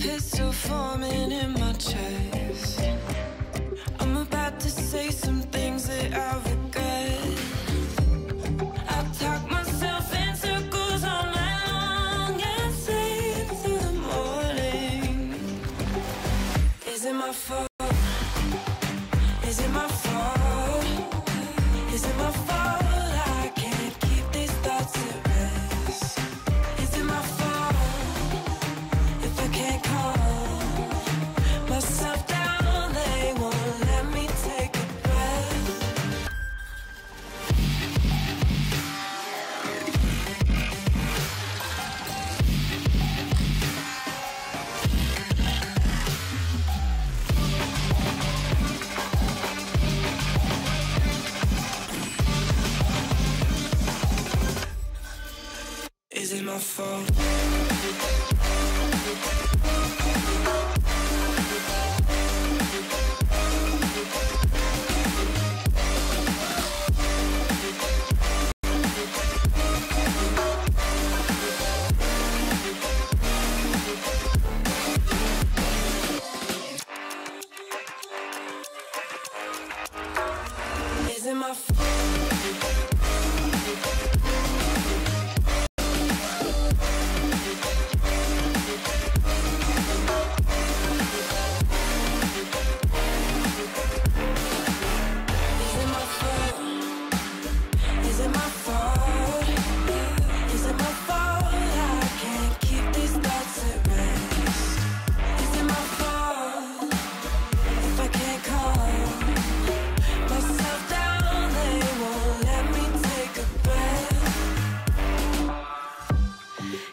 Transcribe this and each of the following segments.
pistol forming in my chest. I'm about to say some things that I regret. I talk myself in circles all night long and sleep through the morning. Is it my fault? Is it my fault? Is it my fault I can't keep these thoughts at rest? Is it my fault if I can't calm myself down? They won't let me take a breath. Is it my fault? Is it my fault?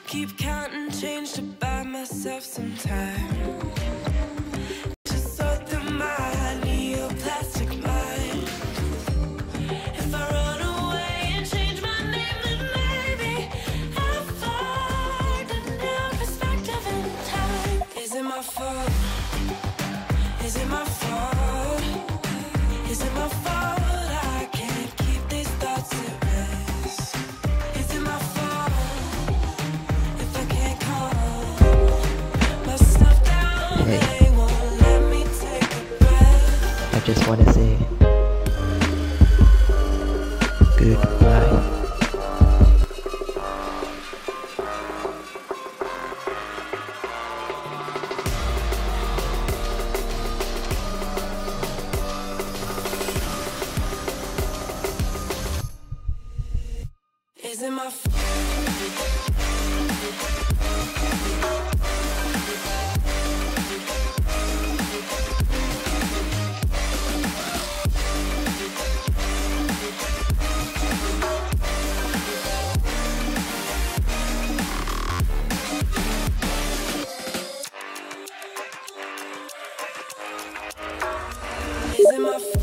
Keep counting change to buy myself some time. Just sort through my neoplastic mind. If I run away and change my name, then maybe I'll find a new perspective in time. Is it my fault? Is it my fault? Is it my fault I can't keep these thoughts at rest? Is it my fault? Hey, I just want to say goodbye. Is it my fault? Is it my fault?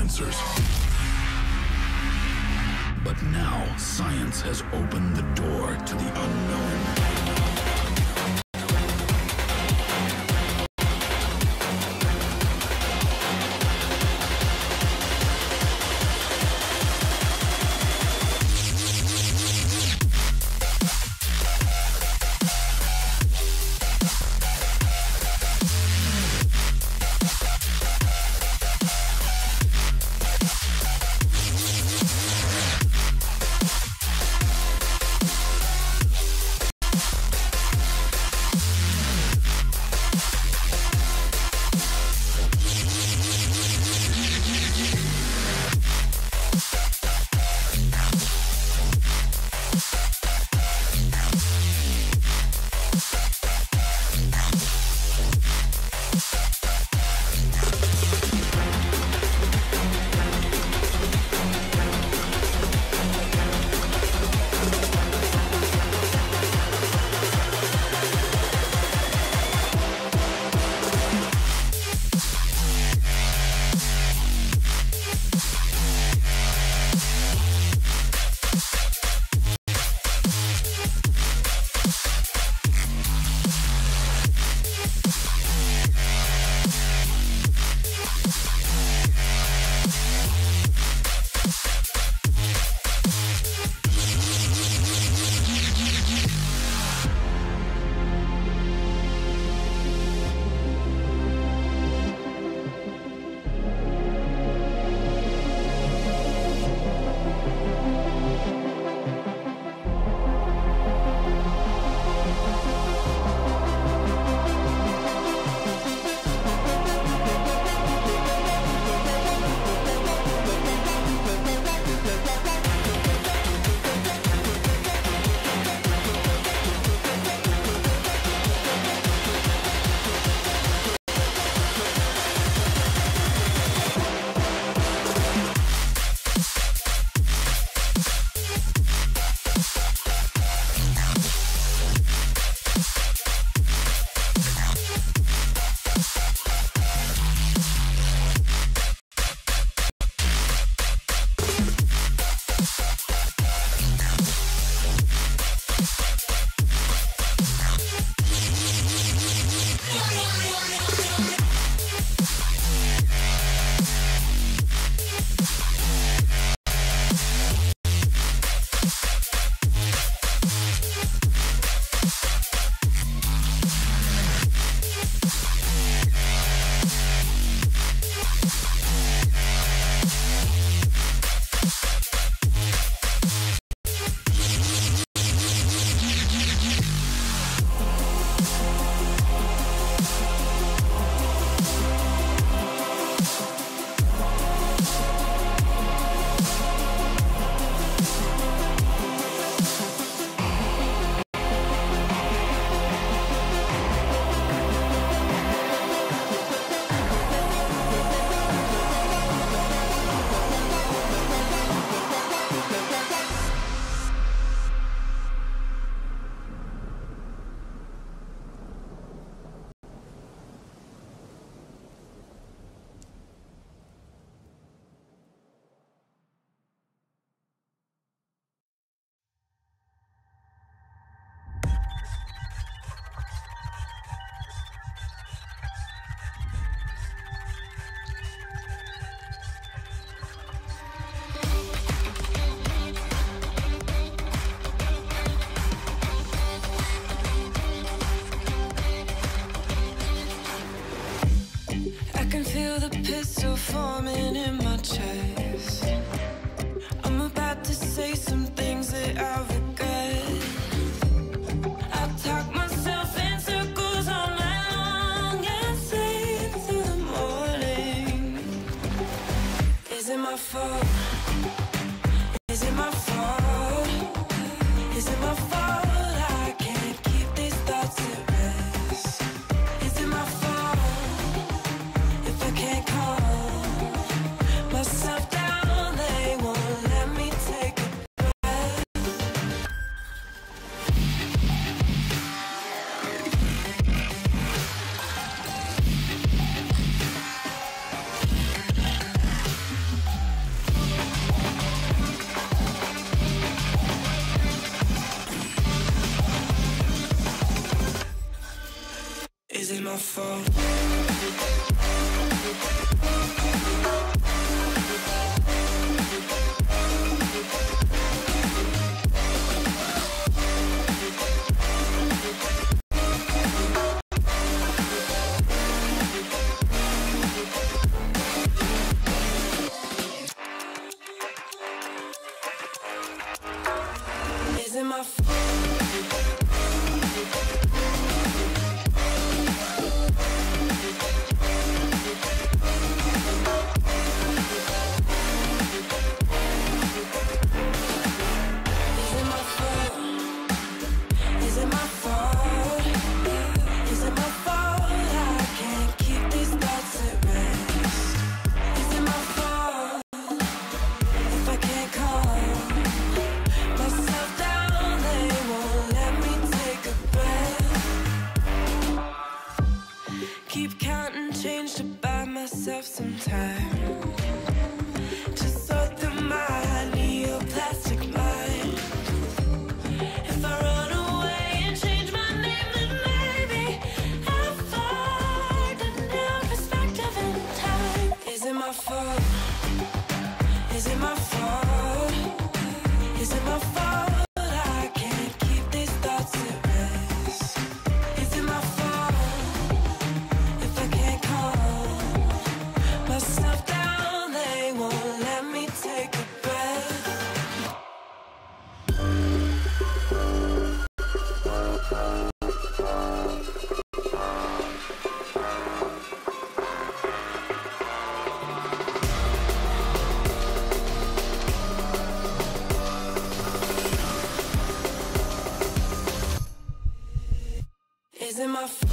answers. But now, science has opened the door to the unknown. pistol forming in my chest. I'm about to say some things that I regret. I talk myself in circles all night long and sleep through the morning. Is it my fault? Is it my fault? Is it my fault? I can't keep these thoughts at rest. Is it my fault if I can't calm myself down? They won't let me take a breath. fault? Is it my fault? Keep counting change to buy myself some time to sort through my neoplastic mind. If I run away and change my name, then maybe I'll find a new perspective in time. Is it my fault? Is it my fault? Is it my fault? I can't keep these thoughts at rest. Is it my fault? Myself down, they won't let me take a breath. Is it my fault?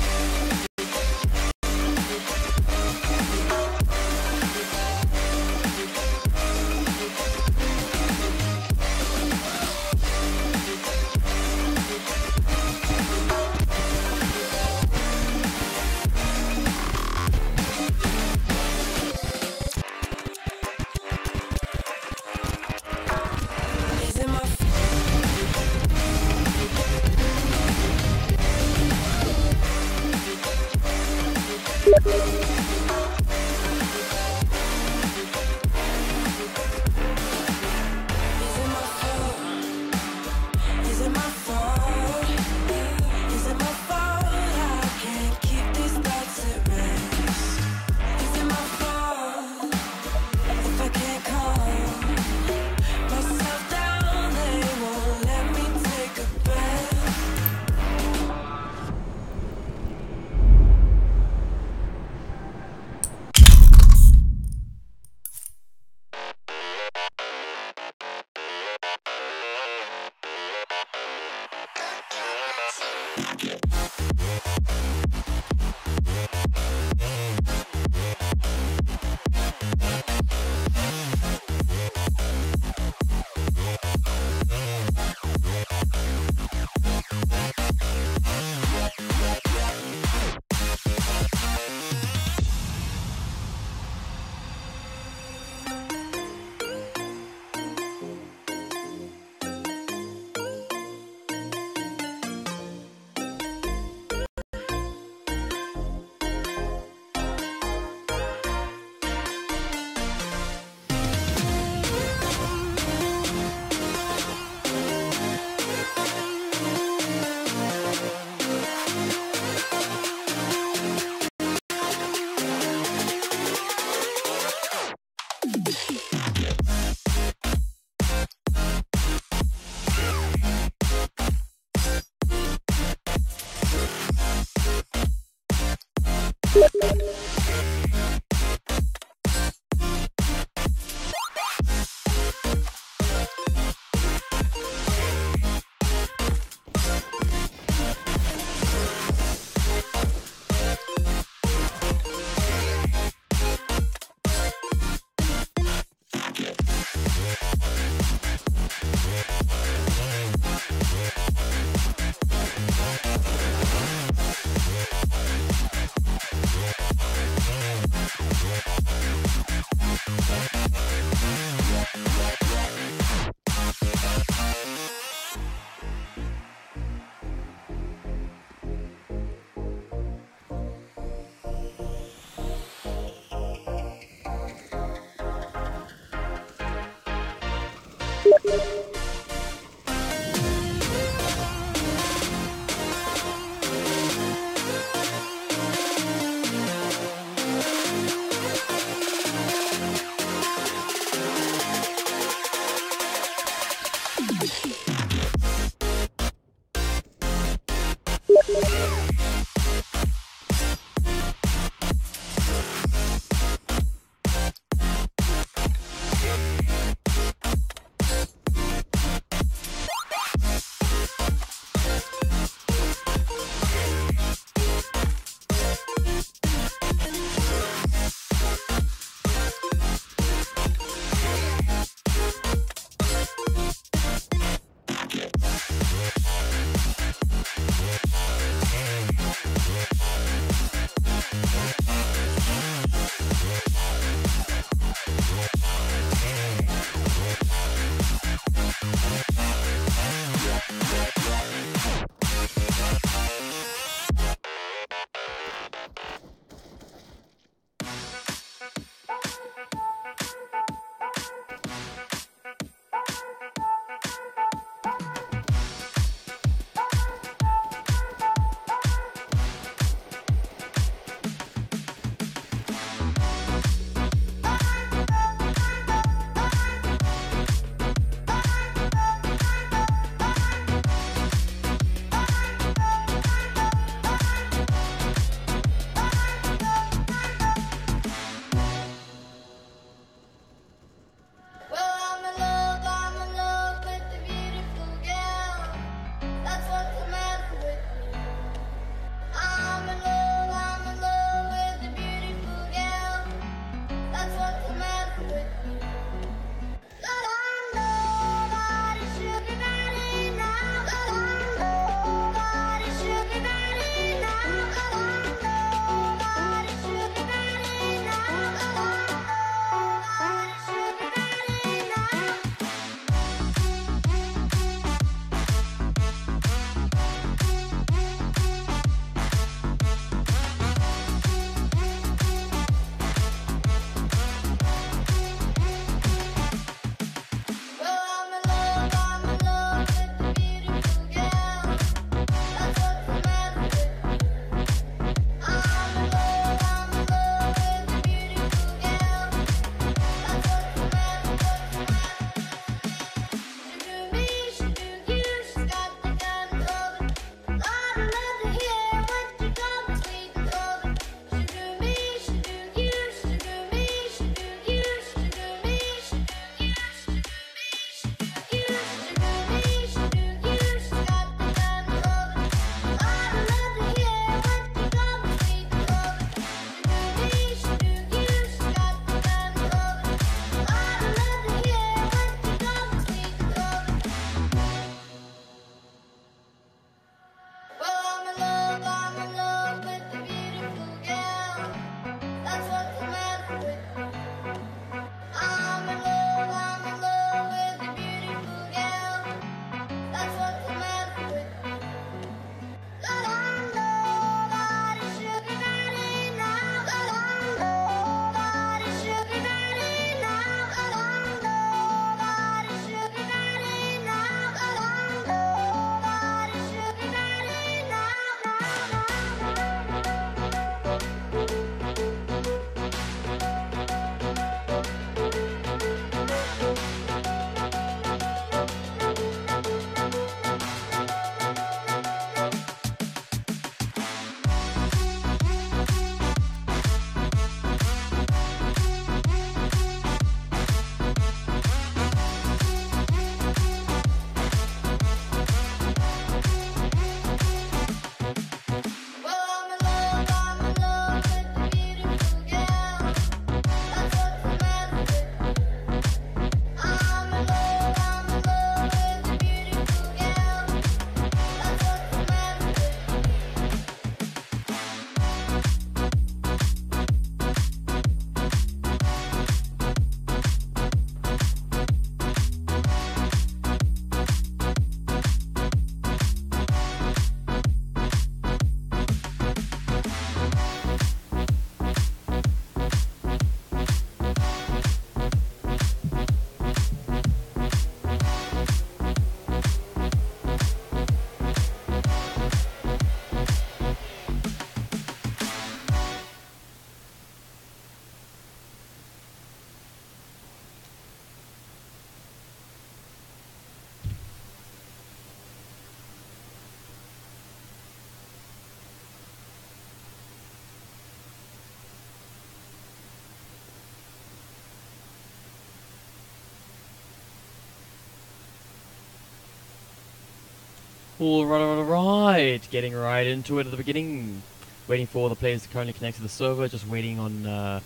Alright, getting right into it at the beginning. Waiting for all the players to currently connect to the server, just waiting on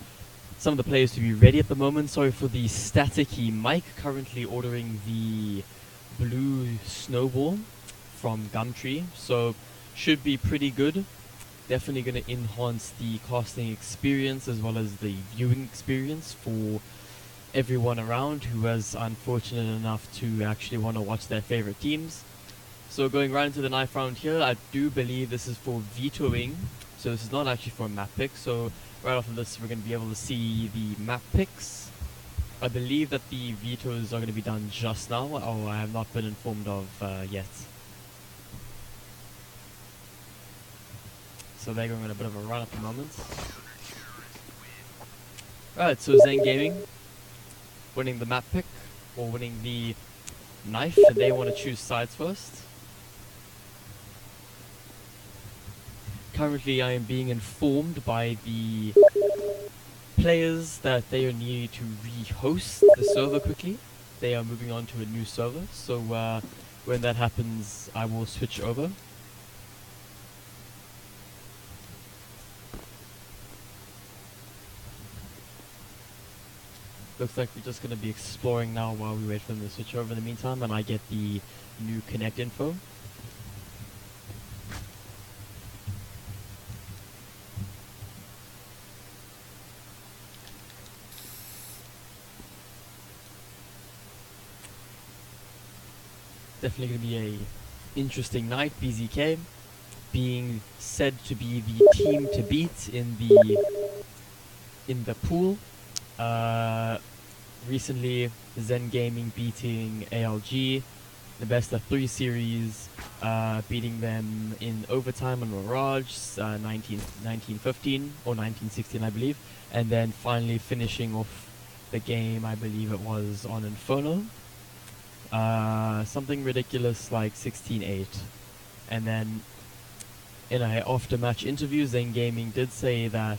some of the players to be ready at the moment. Sorry for the staticky mic, currently ordering the blue snowball from Gumtree, so should be pretty good. Definitely going to enhance the casting experience as well as the viewing experience for everyone around who was unfortunate enough to actually want to watch their favorite teams. So going right into the knife round here, I do believe this is for vetoing, so this is not actually for a map pick. So right off of this, we're going to be able to see the map picks. I believe that the vetoes are going to be done just now, or I have not been informed of yet. So they're going on a bit of a run at the moment. Right, so Zen Gaming winning the map pick, or winning the knife, and they want to choose sides first. Currently, I am being informed by the players that they are needing to re-host the server quickly. They are moving on to a new server, so when that happens, I will switch over. Looks like we're just going to be exploring now while we wait for them to switch over in the meantime, and I get the new connect info. Definitely going to be a interesting night. BZK being said to be the team to beat in the pool. Recently, Zen Gaming beating ALG, the best of 3 series, beating them in overtime on Mirage, 1915 or 1916, I believe, and then finally finishing off the game, I believe it was on Inferno. Something ridiculous like 16-8. And then in an after-match interview, Zen Gaming did say that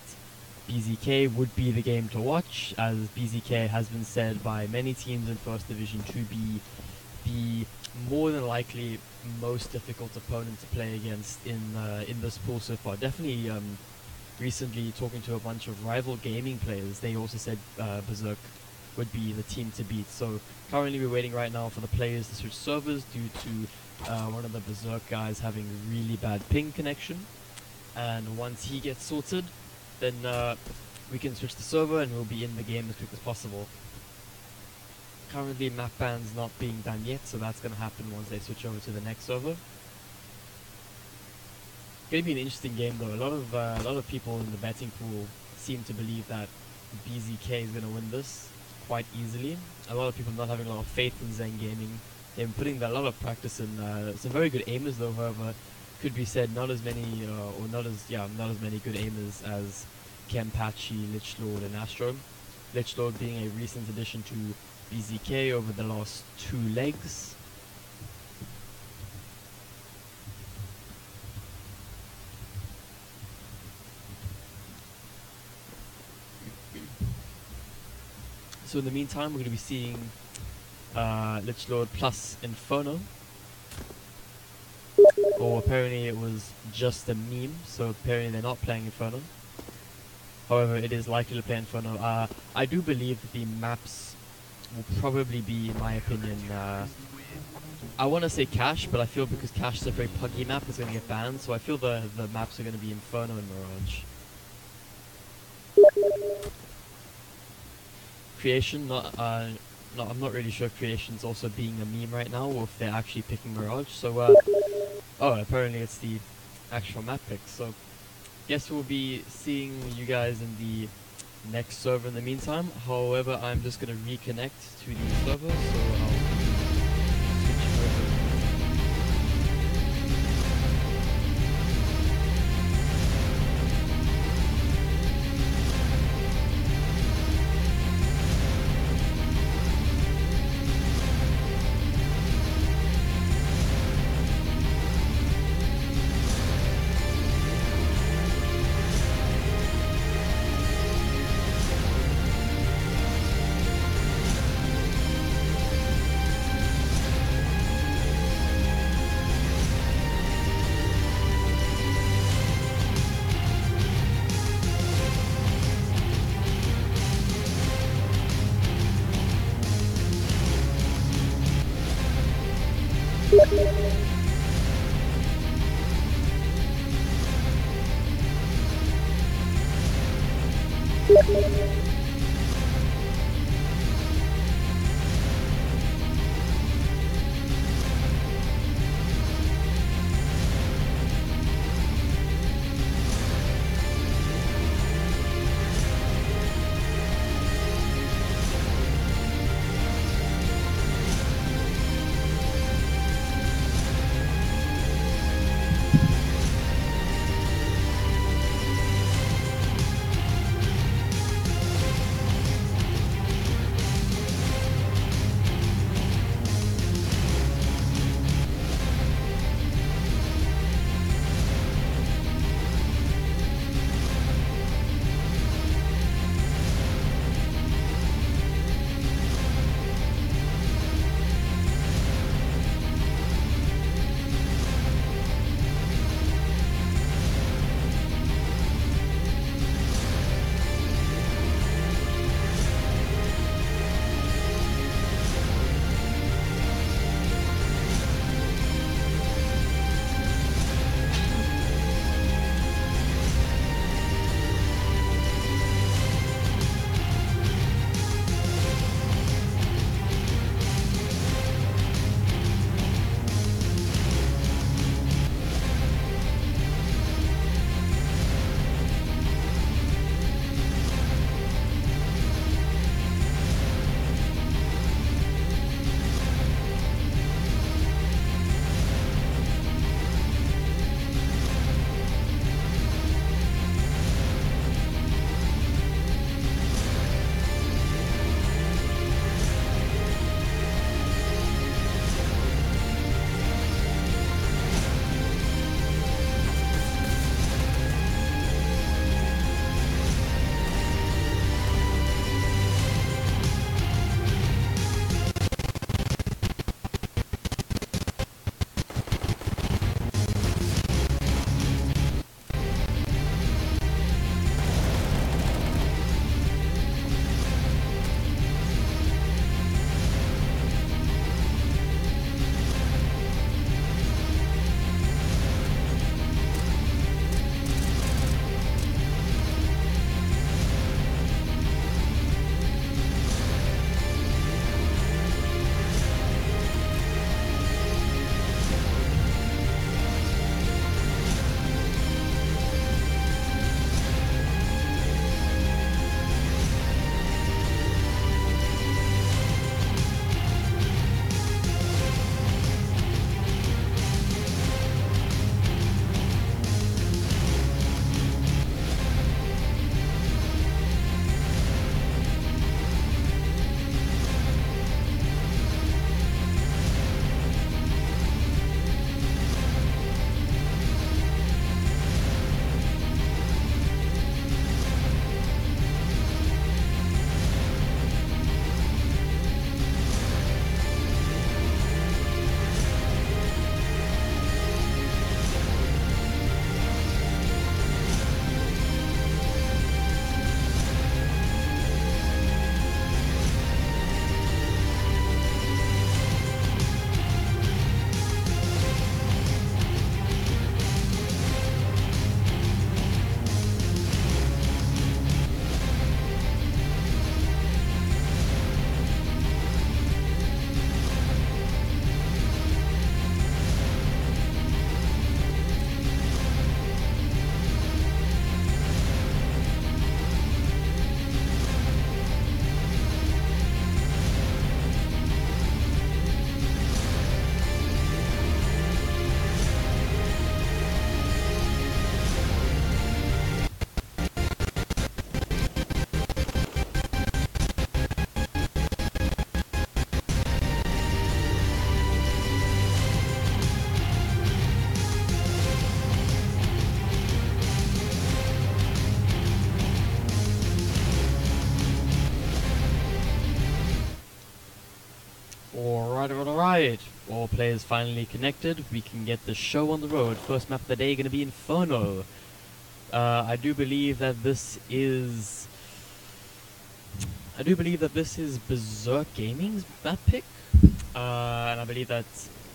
BZK would be the game to watch, as BZK has been said by many teams in First Division to be the more than likely most difficult opponent to play against in this pool so far. Definitely, recently talking to a bunch of rival gaming players, they also said Bezerk would be the team to beat. So currently we're waiting right now for the players to switch servers due to one of the Bezerk guys having really bad ping connection, and once he gets sorted, then we can switch the server and we'll be in the game as quick as possible. Currently map bans not being done yet, so that's going to happen once they switch over to the next server. Going to be an interesting game though. A lot of people in the betting pool seem to believe that BZK is going to win this quite easily. A lot of people not having a lot of faith in Zen Gaming. They've been putting a lot of practice in. Some very good aimers though, however, could be said not as many not as many good aimers as Kempachi, Lichlord, and Astro. Lichlord being a recent addition to BZK over the last 2 legs. So in the meantime, we're going to be seeing Lichlord plus Inferno. Or apparently it was just a meme, so apparently they're not playing Inferno. However, it is likely to play Inferno. I do believe that the maps will probably be, in my opinion, I want to say Cash, but I feel because Cash is a very puggy map, it's going to get banned, so I feel the maps are going to be Inferno and Mirage. Creation, I'm not really sure if Creation's also being a meme right now, or if they're actually picking Mirage, so, oh, apparently it's the actual map pick, so guess we'll be seeing you guys in the next server in the meantime. However, I'm just going to reconnect to the server, so I'll switch over. Alright, all players finally connected. We can get the show on the road. First map of the day gonna be Inferno. I do believe that this is Berserk Gaming's map pick. And I believe that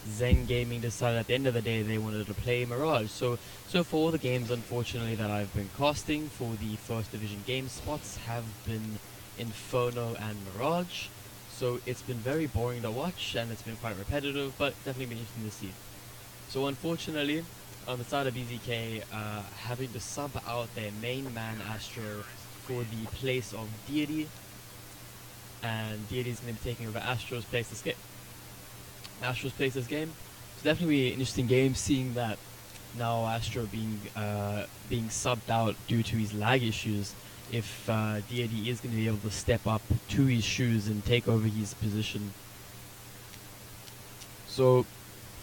Zen Gaming decided at the end of the day they wanted to play Mirage. So for all the games, unfortunately, that I've been casting for the First Division game spots have been Inferno and Mirage. So it's been very boring to watch, and it's been quite repetitive, but definitely been interesting to see. So unfortunately, on the side of BZK, having to sub out their main man Astro for the place of Deity, and Deity is going to be taking over Astro's place this game. So definitely an interesting game, seeing that now Astro being subbed out due to his lag issues. If Deity is going to be able to step up to his shoes and take over his position. So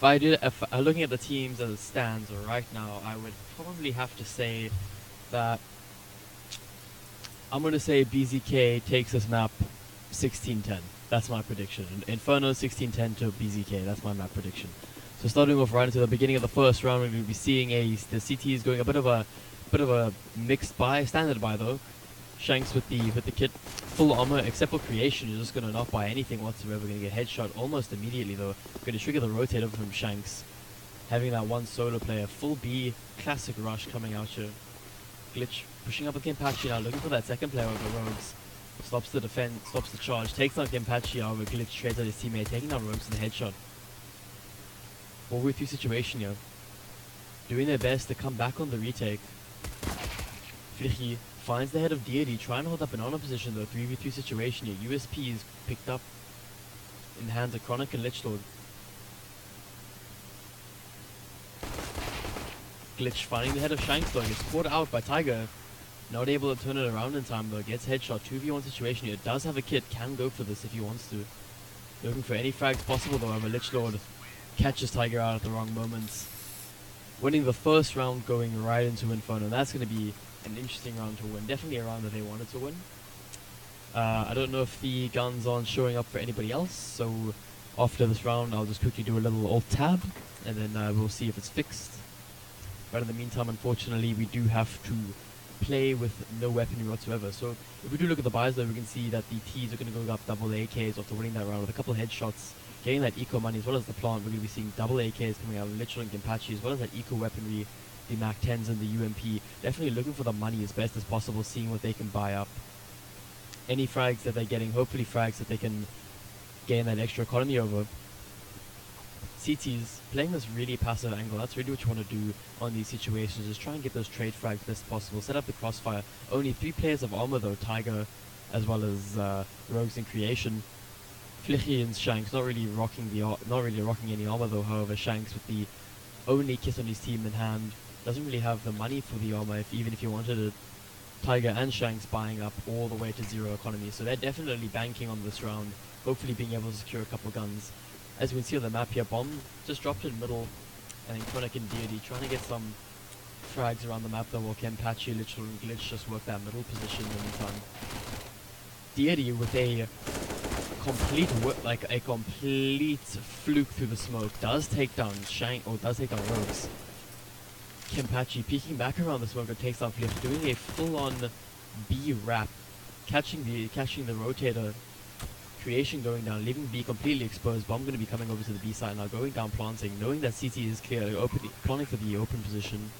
if looking at the teams as it stands right now, I would probably have to say that I'm going to say BZK takes this map 16-10. That's my prediction. Inferno 16-10 to BZK. That's my map prediction. So starting off right into the beginning of the first round, we're going to be seeing the CTs going a bit of a mixed buy, standard buy though. Shanks with the kit, full armor except for creation. You're just going to not buy anything whatsoever. Going to get headshot almost immediately though. Going to trigger the rotator from Shanks. Having that one solo player, full B, classic rush coming out here. Glitch pushing up with Kimpachi now, looking for that second player over Rogues. Stops the defense, stops the charge, takes out Kimpachi over Glitch, trades out his teammate, taking out Rogues with a headshot. 4v3 situation here. Doing their best to come back on the retake. Flicky finds the head of Deity, trying to hold that banana position though. 3v3 situation here. USP is picked up in the hands of Chronic and Lichlord. Glitch finding the head of Shanks though, gets caught out by Tiger. Not able to turn it around in time though, gets headshot. 2v1 situation here. Does have a kit, can go for this if he wants to. Looking for any frags possible though, however Lichlord catches Tiger out at the wrong moments. Winning the first round, going right into Inferno. That's going to be an interesting round to win. Definitely a round that they wanted to win. I don't know if the guns aren't showing up for anybody else, so after this round I'll just quickly do a little alt-tab, and then we'll see if it's fixed. But in the meantime, unfortunately, we do have to play with no weaponry whatsoever. So if we do look at the buys though, we can see that the T's are going to go up double AKs after winning that round with a couple of headshots. Getting that eco money as well as the plant. We're going to be seeing double AKs coming out of Lichlord and Gimpachi, as well as that eco weaponry, the Mac 10s and the UMP. Definitely looking for the money as best as possible, seeing what they can buy up. Any frags that they're getting, hopefully frags that they can gain that extra economy over. CTs playing this really passive angle. That's really what you want to do on these situations, is try and get those trade frags best as possible. Set up the crossfire. Only 3 players of armor though, Tiger as well as Rogues in creation. Flichy and Shanks not really rocking any armor though. However, Shanks with the only kit on his team in hand doesn't really have the money for the armor, even if he wanted it. Tiger and Shanks buying up all the way to 0 economy, so they're definitely banking on this round, hopefully being able to secure a couple guns. As we can see on the map here, Bomb just dropped in middle, and then Chronic and Deity trying to get some frags around the map though, while Kempachi, Lichlord and Glitch just work that middle position in the meantime. Deity with a complete fluke through the smoke does take down Rogues. Kempachi peeking back around the smoke and takes down Flip, doing a full-on B wrap, catching the rotator. Creation going down, leaving B completely exposed. Bomb going to be coming over to the B side now, going down planting, knowing that CT is clear, planning for the open position.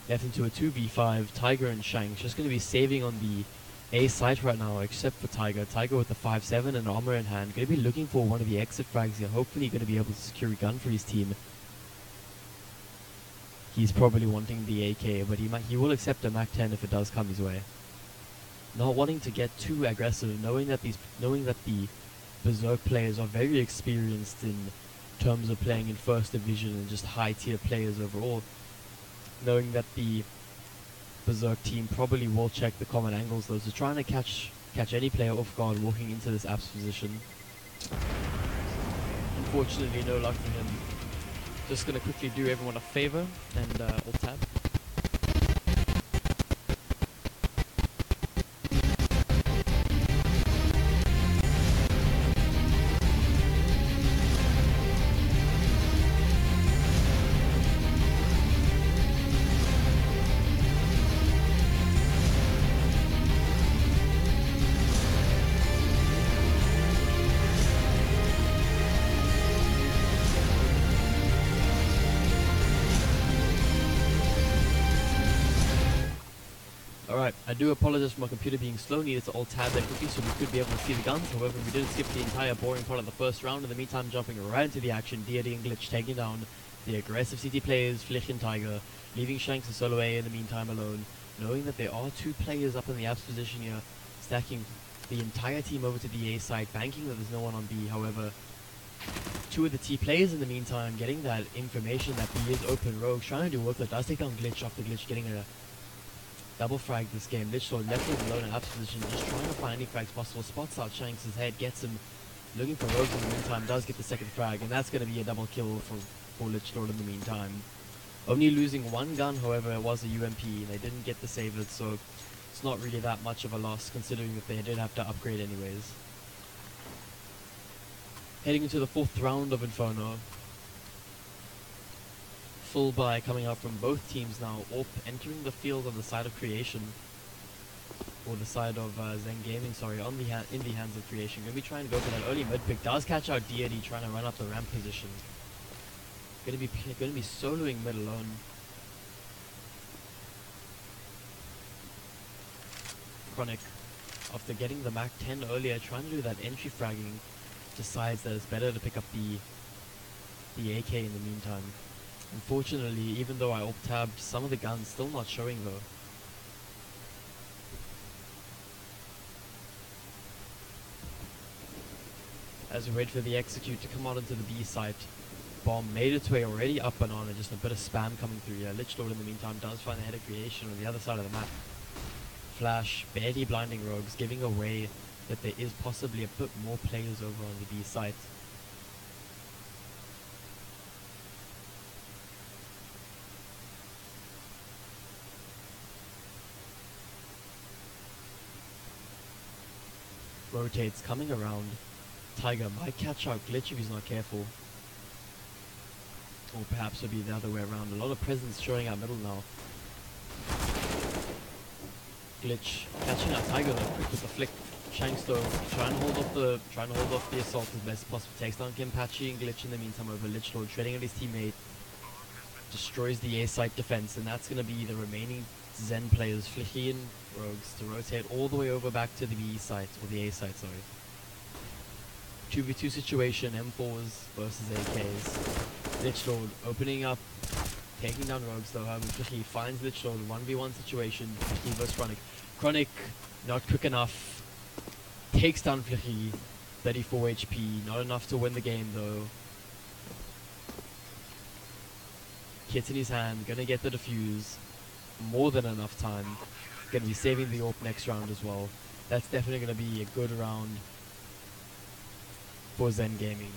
Left into a 2v5, Tiger and Shanks just going to be saving on the A site right now, except for Tiger. Tiger with the 5-7 and armor in hand, going to be looking for one of the exit frags here, hopefully going to be able to secure a gun for his team. He's probably wanting the AK, but he will accept a Mac 10 if it does come his way. Not wanting to get too aggressive, knowing that the Bezerk players are very experienced in terms of playing in first division and just high tier players overall. Knowing that the Bezerk team probably will check the common angles though, so trying to catch any player off guard walking into this apps position. Unfortunately, no luck for him. Just gonna quickly do everyone a favor and alt tab. I do apologize for my computer being slow. Needed to alt-tab that quickly so we could be able to see the guns. However, we didn't skip the entire boring part of the first round. In the meantime, jumping right into the action, Deity and Glitch taking down the aggressive CT players, Flich and Tiger, leaving Shanks and Solo A in the meantime alone, knowing that there are 2 players up in the apps position here, stacking the entire team over to the A side, banking that there's no one on B. However, 2 of the T players in the meantime getting that information that B is open. Rogue trying to do work that does take down Glitch after Glitch getting a double frag this game. Glitch so left him alone in apps position, just trying to find any frags possible. Spots out Shanks' head, gets him, looking for Rogue in the meantime, does get the second frag, and that's going to be a double kill for Lich Lord in the meantime. Only losing 1 gun, however, it was a UMP, and they didn't get to save it, so it's not really that much of a loss, considering that they did have to upgrade anyways. Heading into the 4th round of Inferno. Full buy coming out from both teams now. Orp entering the field on the side of Creation. Or the side of Zen Gaming, sorry, in the hands of Creation. Gonna be trying to go for that early mid pick. Does catch out Deity trying to run up the ramp position. Gonna be soloing mid alone. Chronic, after getting the Mac 10 earlier, trying to do that entry fragging, decides that it's better to pick up the AK in the meantime. Unfortunately, even though I alt-tabbed, some of the guns still not showing though. As we wait for the execute to come out into the B site, bomb made its way already up and on, and just a bit of spam coming through here. Lich Lord in the meantime does find the head of Creation on the other side of the map. Flash barely blinding Rogues, giving away that there is possibly a bit more players over on the B site. Rotates, coming around. Tiger might catch out Glitch if he's not careful. Or perhaps it'll be the other way around. A lot of presence showing out middle now. Glitch catching out Tiger though, quick with the flick. Shanks though, trying to hold off the assault as best possible. Takes down Kimpachi and Glitch in the meantime over Lich Lord, trading at his teammate. Destroys the A site defense, and that's gonna be the remaining Zen players, Flicky and Rogues, to rotate all the way over back to the B site, or the A site, sorry. 2v2 situation, M4s versus AKs. Lich Lord opening up, taking down Rogues though, however, Flicky finds Lich Lord, 1v1 situation, Flicky versus Chronic. Chronic, not quick enough, takes down Flicky, 34 HP, not enough to win the game though. Kit in his hand, gonna get the defuse, more than enough time. Gonna be saving the AWP next round as well. That's definitely gonna be a good round for Zen Gaming.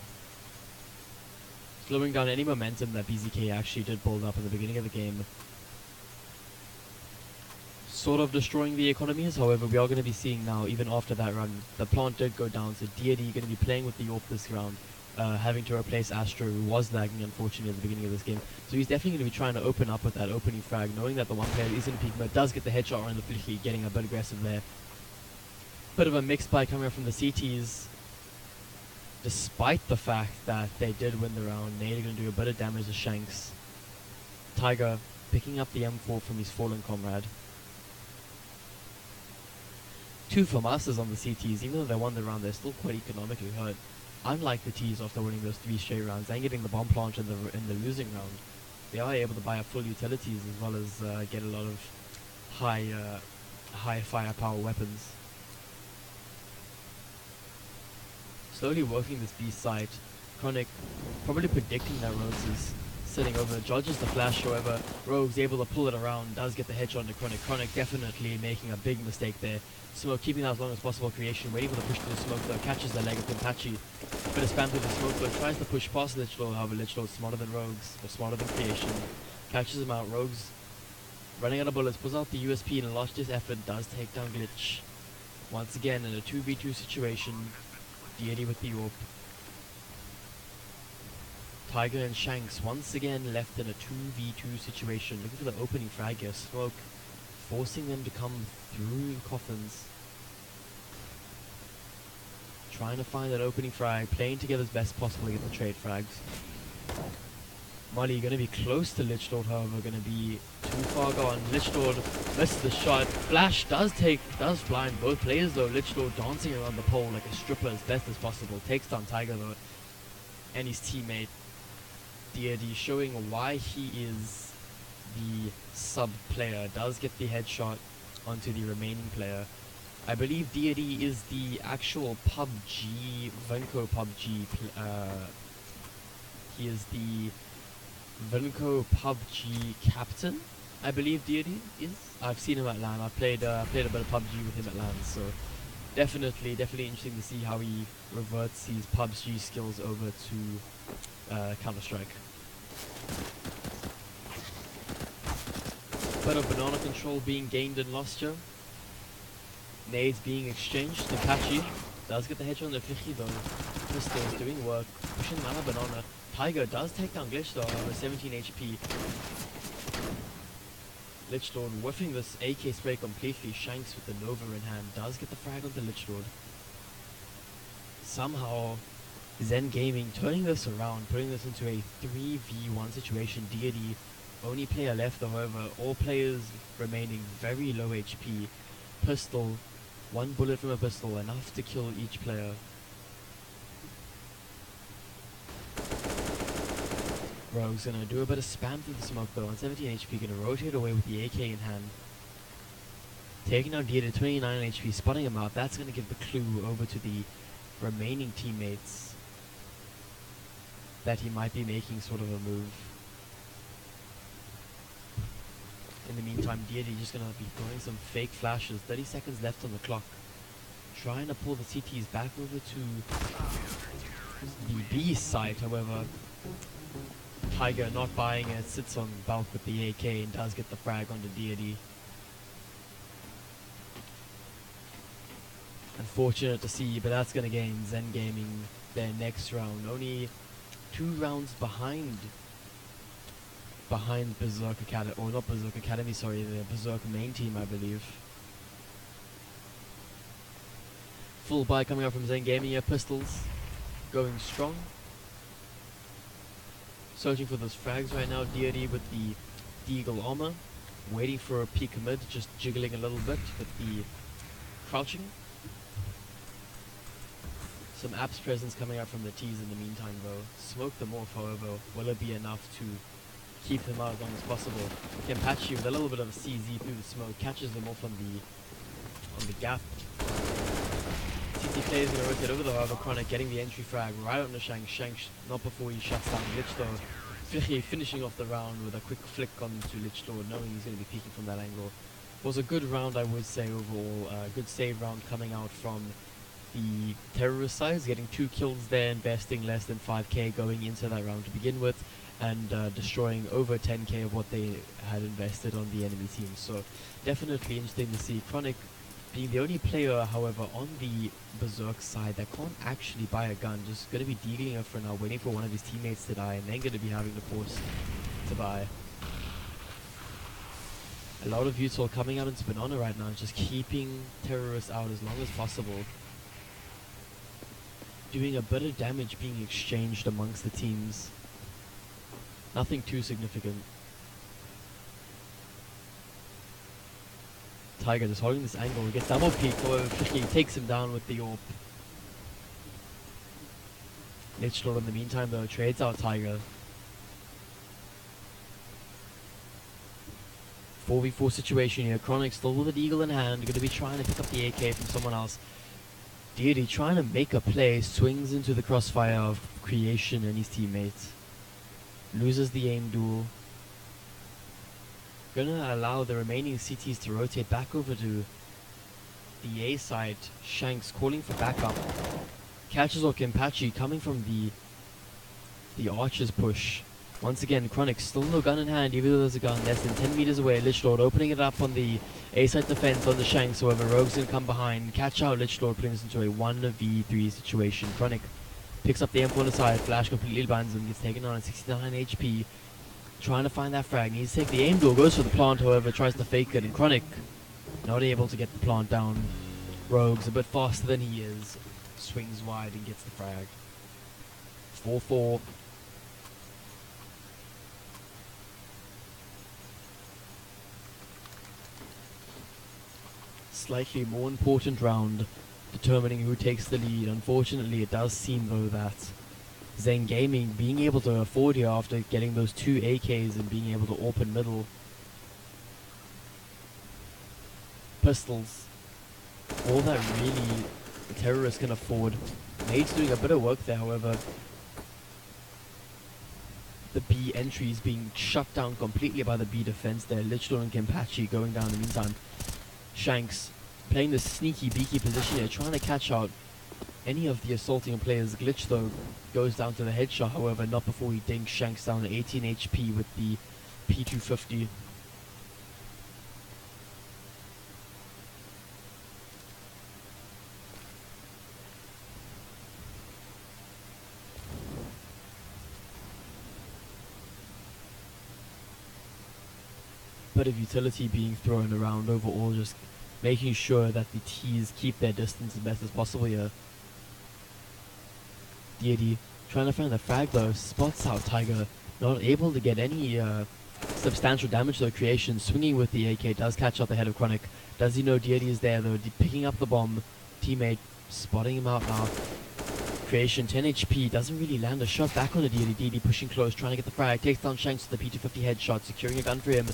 Slowing down any momentum that BZK actually did build up in the beginning of the game. Sort of destroying the economies, however, we are going to be seeing now, even after that run, the plant did go down, so Deity going to be playing with the AWP this round, having to replace Astro, who was lagging unfortunately at the beginning of this game. So he's definitely going to be trying to open up with that opening frag, knowing that the one player is in peak mode, does get the headshot on the Flicky, getting a bit aggressive there. Bit of a mixed play coming up from the CTs, despite the fact that they did win the round. Nade going to do a bit of damage to Shanks. Tiger picking up the M4 from his fallen comrade. 2 from us is on the CTs. Even though they won the round, they're still quite economically hurt. Unlike the Ts after winning those 3 straight rounds and getting the bomb plant in the losing round, they are able to buy up full utilities as well as get a lot of high firepower weapons. Slowly working this B site. Chronic probably predicting that Rogues is sitting over, dodges the flash, however, Rogue's able to pull it around, does get the headshot to Chronic. Chronic definitely making a big mistake there. Smoke keeping that as long as possible. Creation waiting for the push to the smoke though, catches the leg of Kimpachi. Bit of spam through the smoke though, tries to push past Lich Lord, however Lich Lord's smarter than Rogues, or smarter than Creation. Catches him out. Rogues running out of bullets, pulls out the USP and a last ditch effort, does take down Glitch. Once again in a 2v2 situation, Deity with the AWP. Tiger and Shanks once again left in a 2v2 situation, looking for the opening frag here. Smoke forcing them to come through coffins. Trying to find that opening frag, playing together as best possible to get the trade frags. Molly gonna be close to Lichdord, however, gonna be too far gone. Lichdord misses the shot. Flash does blind both players though. Lichdord dancing around the pole like a stripper as best as possible. Takes down Tiger though. And his teammate, Deity, showing why he is the sub player. Does get the headshot onto the remaining player. I believe Deity is the actual PUBG, Vinco PUBG, he is the Vinco PUBG captain, I believe Deity is. I've seen him at LAN. I've played a bit of PUBG with him at LAN, so definitely interesting to see how he reverts his PUBG skills over to Counter-Strike. Bit of banana control being gained and lost here. Nades being exchanged. Apache does get the headshot on the Flicky though. Pistol is doing work. Pushing mana banana. Tiger does take down Glitch though, over 17 HP. Lichdord whiffing this AK spray completely. Shanks with the Nova in hand does get the frag onto Lichdord. Somehow Zen Gaming turning this around, putting this into a 3v1 situation. Deity, only player left however, all players remaining very low HP. Pistol, one bullet from a pistol, enough to kill each player. Rogue's gonna do a bit of spam through the smoke though, on 17 HP, gonna rotate away with the AK in hand. Taking out Deity, 29 HP, spotting him out. That's gonna give the clue over to the remaining teammates that he might be making sort of a move. In the meantime, Deity just gonna be throwing some fake flashes. 30 seconds left on the clock. Trying to pull the CTs back over to the B site, however. Tiger not buying it, sits on Balk with the AK and does get the frag onto Deity. Unfortunate to see, but that's gonna gain Zen Gaming their next round. Only 2 rounds behind Bezerk Academy, or not Bezerk Academy, sorry, the Bezerk main team, I believe. Full buy coming up from Zen Gaming here. Pistols going strong. Searching for those frags right now. Deity with the Deagle armor, waiting for a peek mid, just jiggling a little bit with the crouching. Some apps presence coming out from the T's in the meantime though. Smoke them off, however. Will it be enough to keep them out as long as possible? Kempachi with a little bit of a CZ through the smoke, catches them off on the gap. CT players gonna rotate over the however, Chronic getting the entry frag right on the Shank. Not before he shuts down Lichdord. Flicky finishing off the round with a quick flick onto Lichdord, knowing he's gonna be peeking from that angle. Was a good round, I would say, overall. Good save round coming out from the terrorist sides, getting 2 kills there, investing less than 5k going into that round to begin with, and destroying over 10k of what they had invested on the enemy team. So definitely interesting to see. Chronic being the only player, however, on the Bezerk side that can't actually buy a gun, just going to be dealing it for now, waiting for one of his teammates to die, and then going to be having to force to buy. A lot of Utah coming out into Banana right now, just keeping terrorists out as long as possible. Doing a bit of damage being exchanged amongst the teams. Nothing too significant. Tiger just holding this angle, gets double peek, however Flicky takes him down with the AWP. Lichdord in the meantime though trades out Tiger. 4v4 situation here. Chronic still with an eagle in hand, going to be trying to pick up the AK from someone else. Deity trying to make a play, swings into the crossfire of Creation and his teammates. Loses the aim duel. Gonna allow the remaining CTs to rotate back over to the A side. Shanks calling for backup. Catches off Kempachi coming from the Archer's push. Once again, Chronic still no gun in hand, even though there's a gun less than 10 meters away. Lichdord opening it up on the A side defense on the Shanks, however, Rogue's gonna come behind, catch out Lichdord, putting this into a 1v3 situation. Chronic picks up the M4 on the side, Flash completely bans him, gets taken on at 69 HP. Trying to find that frag, needs to take the aim duel, goes for the plant, however, tries to fake it, and Chronic not able to get the plant down. Rogue's a bit faster than he is, swings wide and gets the frag. 4-4. slightly more important round, determining who takes the lead. Unfortunately, it does seem though that Zen Gaming being able to afford here after getting those 2 AKs and being able to open middle pistols, all that really the terrorists can afford. Nade's doing a bit of work there, however. The B entry is being shut down completely by the B defense there. Lichdor and Kimpachi going down in the meantime. Shanks playing the sneaky beaky position here, trying to catch out any of the assaulting players. Glitch though goes down to the headshot, however, not before he dinks Shanks down to 18 HP with the P250. Bit of utility being thrown around overall, just making sure that the T's keep their distance as best as possible here. Deity trying to find the frag though, spots out Tiger, not able to get any substantial damage though. Creation swinging with the AK does catch out the head of Chronic. Does he know Deity is there though? Picking up the bomb, teammate spotting him out now. Creation 10 HP, doesn't really land a shot back on the Deity. Deity pushing close, trying to get the frag, takes down Shanks with the P250 headshot, securing a gun for him.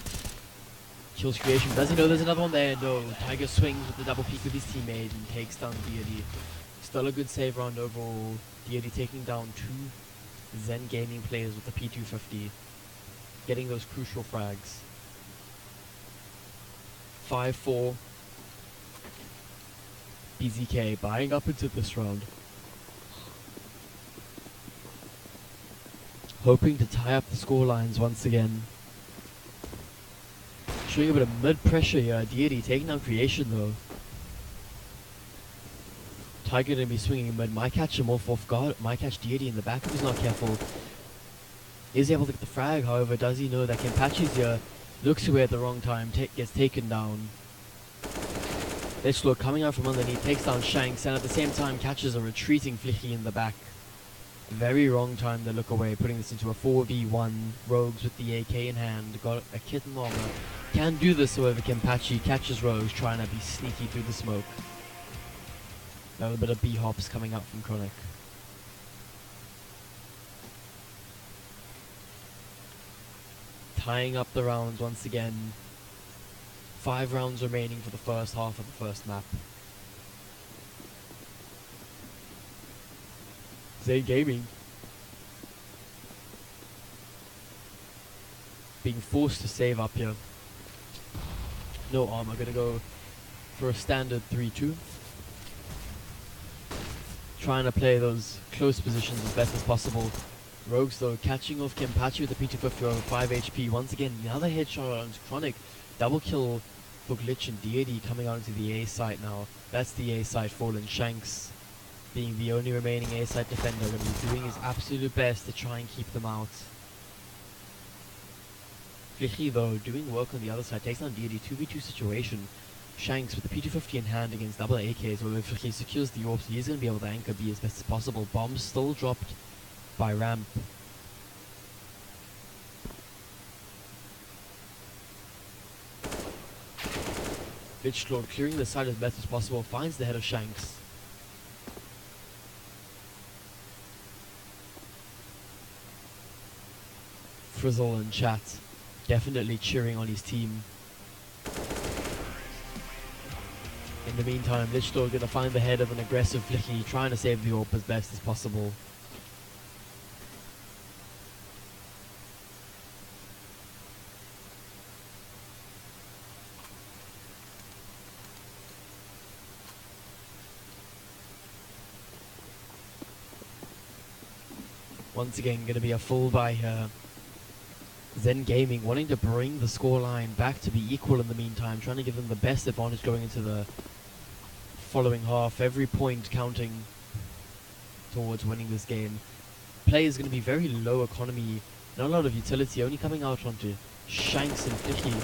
Kills Creation. Does he know there's another one there? No. Tiger swings with the double peek with his teammate and takes down Deity. Still a good save round overall. Deity taking down 2 Zen Gaming players with the P250. Getting those crucial frags. 5-4. BZK buying up into this round. Hoping to tie up the score lines once again. Showing a bit of mid-pressure here. Deity taking down Creation though. Tiger gonna be swinging mid. Might catch him off guard. Might catch Deity in the back if he's not careful. Is able to get the frag, however, does he know that Kimpachi's here? Looks away at the wrong time, gets taken down. Lichdor coming out from underneath, takes down Shanks, and at the same time catches a retreating Flicky in the back. Very wrong time to look away, putting this into a 4v1. Rogues with the AK in hand, got a kit and armor. Can do this, however. Kimpachi catches Rogues, trying to be sneaky through the smoke. A little bit of B-hops coming out from Chronic. Tying up the rounds once again. 5 rounds remaining for the first half of the first map. Zen Gaming being forced to save up here. No armor, gonna go for a standard 3-2. Trying to play those close positions as best as possible. Rogues though catching off Kimpachi with the P250 over 5 HP. Once again, another headshot on Chronic. Double kill for Glitch and Deity coming out into the A site now. That's the A site fallen. Shanks being the only remaining A site defender, going to be doing his absolute best to try and keep them out. Flicky though doing work on the other side, takes down Deity, 2v2 situation. Shanks with the P250 in hand against double AKs, where if he secures the AWP, he's going to be able to anchor B as best as possible. Bombs still dropped by ramp. Lichdor clearing the side as best as possible, finds the head of Shanks. Frizzle and chat definitely cheering on his team. In the meantime, Lichdor gonna find the head of an aggressive Flicky, trying to save the AWP as best as possible. Once again, going to be a full buy here. Zen Gaming wanting to bring the scoreline back to be equal in the meantime, trying to give them the best advantage going into the following half. Every point counting towards winning this game. Play is going to be very low economy, not a lot of utility, only coming out onto Shanks and Flicky.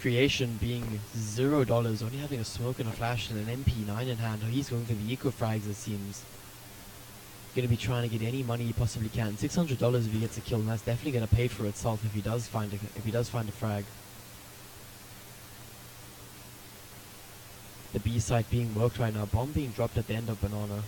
Creation being $0, only having a smoke and a flash and an MP9 in hand. He's going for the eco frags, it seems. Going to be trying to get any money he possibly can. $600 if he gets a kill, and that's definitely going to pay for itself if he does find a frag. the B site being worked right now. Bomb being dropped at the end of banana.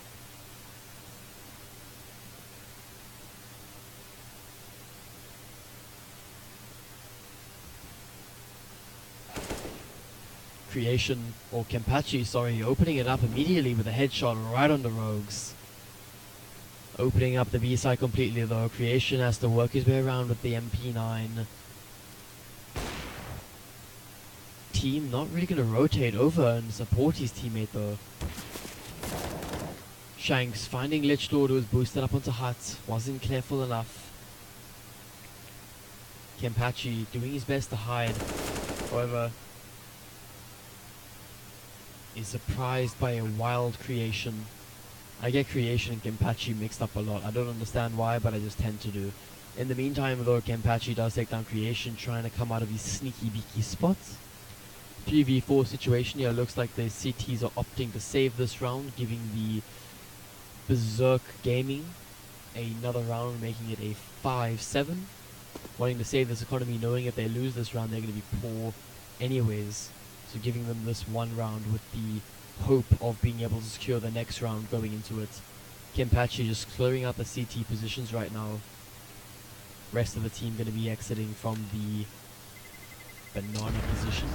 Creation, or Kempachi, sorry, opening it up immediately with a headshot right on the rogues. Opening up the B side completely though. Creation has to work his way around with the MP9. Team not really going to rotate over and support his teammate though. Shanks finding Lich Lord, who was boosted up onto Hut, wasn't careful enough. Kempachi doing his best to hide, however, is surprised by a wild Creation. I get Creation and Kempachi mixed up a lot. I don't understand why, but I just tend to do. In the meantime though, Kempachi does take down Creation, trying to come out of his sneaky beaky spots. 3v4 situation here. Looks like the CTs are opting to save this round, giving the Bezerk Gaming another round, making it a 5-7. Wanting to save this economy, knowing if they lose this round they're going to be poor anyways. So giving them this one round with the hope of being able to secure the next round going into it. Kempachi just clearing out the CT positions right now. Rest of the team going to be exiting from the banana position.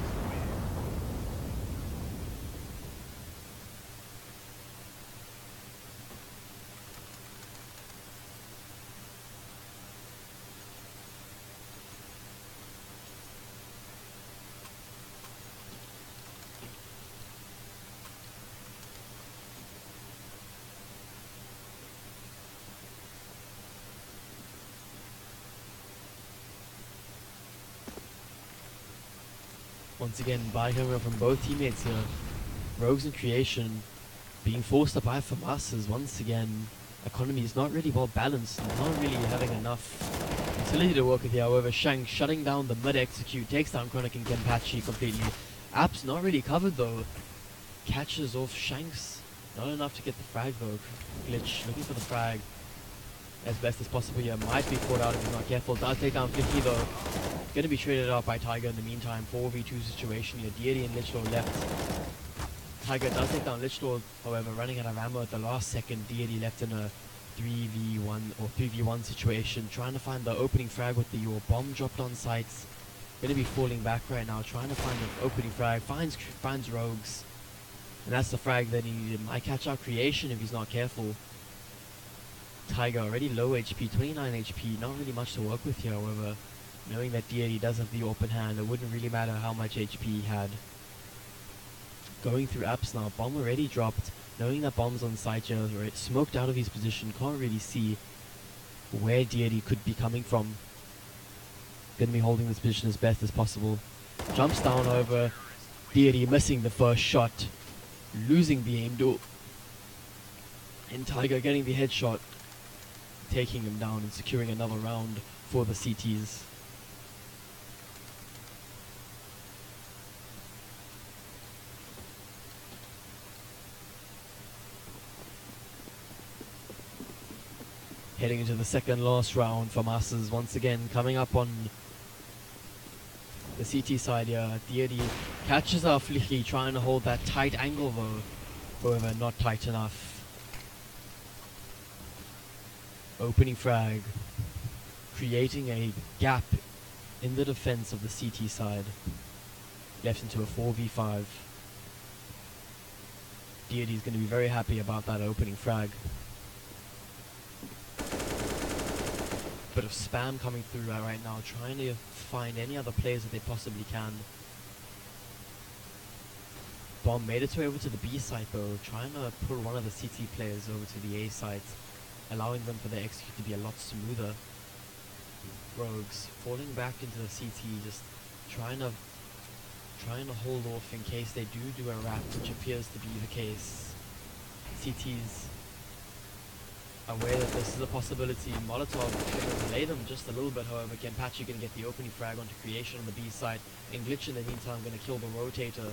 Once again, buy coming from both teammates here. Rogues and Creation being forced to buy from us as once again, economy is not really well balanced, not really having enough utility to work with here. However, Shank shutting down the mid-execute, takes down Chronic and Kempachi completely. App's not really covered though. Catches off Shanks. Not enough to get the frag though. Glitch looking for the frag as best as possible here. Might be caught out if he's not careful. Does take down 50 though. Going to be traded out by Tiger in the meantime. 4v2 situation here. Deity and Lichlord left. Tiger does take down Lichlord, however, running out of ammo at the last second. Deity left in a 3v1 or 3v1 situation. Trying to find the opening frag with the bomb dropped on sites. Going to be falling back right now. Trying to find the opening frag. Finds Rogues. And that's the frag that he needed. Might catch out Creation if he's not careful. Tiger already low HP, 29 HP, not really much to work with here, however, knowing that Deity does have the open hand, it wouldn't really matter how much HP he had. Going through apps now, bomb already dropped, knowing that bomb's on site here, right, smoked out of his position, can't really see where Deity could be coming from. Gonna be holding this position as best as possible. Jumps down over, Deity missing the first shot, losing the aim duel, and Tiger getting the headshot, taking him down and securing another round for the CTs. Heading into the second last round for Masters once again, coming up on the CT side here. Deity catches our Flicky, trying to hold that tight angle though, however not tight enough. Opening frag, creating a gap in the defense of the CT side. Left into a 4v5. Deity is going to be very happy about that opening frag. Bit of spam coming through right now, trying to find any other players that they possibly can. Bomb made its way over to the B site though, trying to pull one of the CT players over to the A site, allowing them for their execute to be a lot smoother. Rogues falling back into the CT, just trying to hold off in case they do a wrap, which appears to be the case. CT's aware that this is a possibility. Molotov going to delay them just a little bit, however. Kempachi going to get the opening frag onto Creation on the B side, and Glitch in the meantime going to kill the rotator.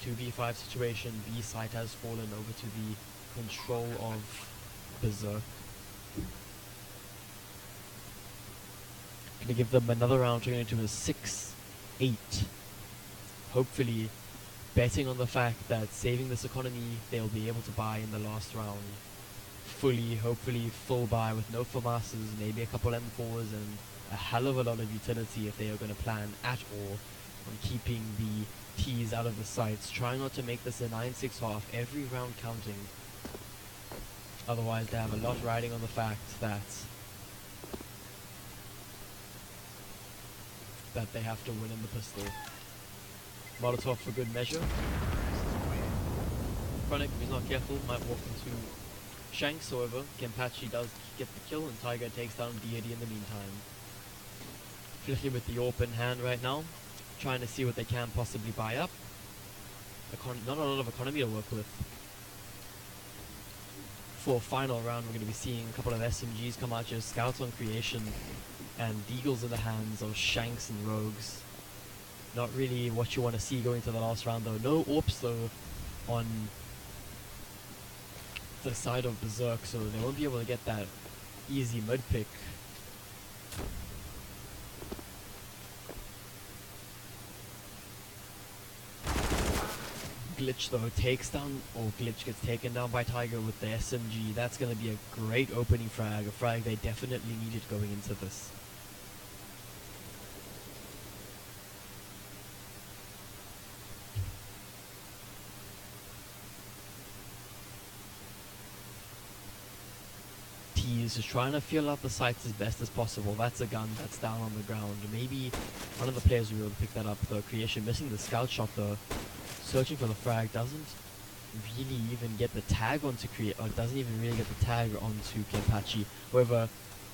2v5 situation, B site has fallen over to the control of Bezerk. Gonna give them another round, turning into a 6-8. Hopefully betting on the fact that saving this economy, they'll be able to buy in the last round fully, hopefully full buy with no FAMASs, maybe a couple M4s, and a hell of a lot of utility if they are going to plan at all on keeping the T's out of the sights. Try not to make this a 9-6 half, every round counting. Otherwise, they have a lot riding on the fact that they have to win in the pistol. Molotov for good measure. Chronic, if he's not careful, might walk into Shanks. However, Kempachi does get the kill, and Tiger takes down Deity in the meantime. Flicking with the open hand right now, trying to see what they can possibly buy up. Not a lot of economy to work with. For final round, we're going to be seeing a couple of SMGs come out here, scouts on creation, and deagles in the hands of Shanks and Rogues. Not really what you want to see going to the last round though. No AWPs though on the side of Bezerk, so they won't be able to get that easy mid pick. Glitch though takes down, or Glitch gets taken down by Tiger with the SMG. That's going to be a great opening frag, a frag they definitely needed going into this. Is just trying to feel out the sights as best as possible. That's a gun that's down on the ground. Maybe one of the players will be able to pick that up though. Creation missing the scout shot though. Searching for the frag, doesn't really even get the tag onto doesn't even really get the tag onto Kempachi. However,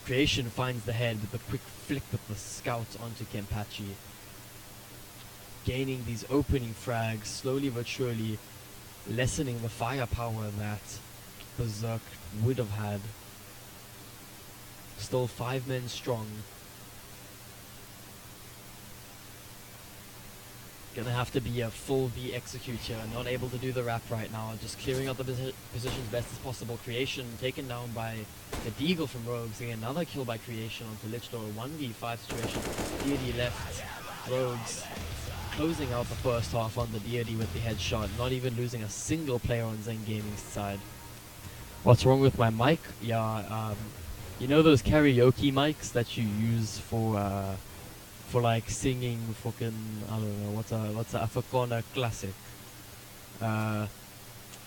Creation finds the head with a quick flick with the scout onto Kempachi. Gaining these opening frags, slowly but surely lessening the firepower that Bezerk would have had. Still 5 men strong. Gonna have to be a full V executor, not able to do the wrap right now, just clearing out the positions best as possible. Creation taken down by the Deagle from Rogues. Again, another kill by Creation onto Lichdor, 1v5 situation. Deity left, Rogues closing out the first half on the Deity with the headshot, not even losing a single player on Zen Gaming's side. What's wrong with my mic? Yeah, you know those karaoke mics that you use for like singing fucking, I don't know, what's a Afrikaner classic? I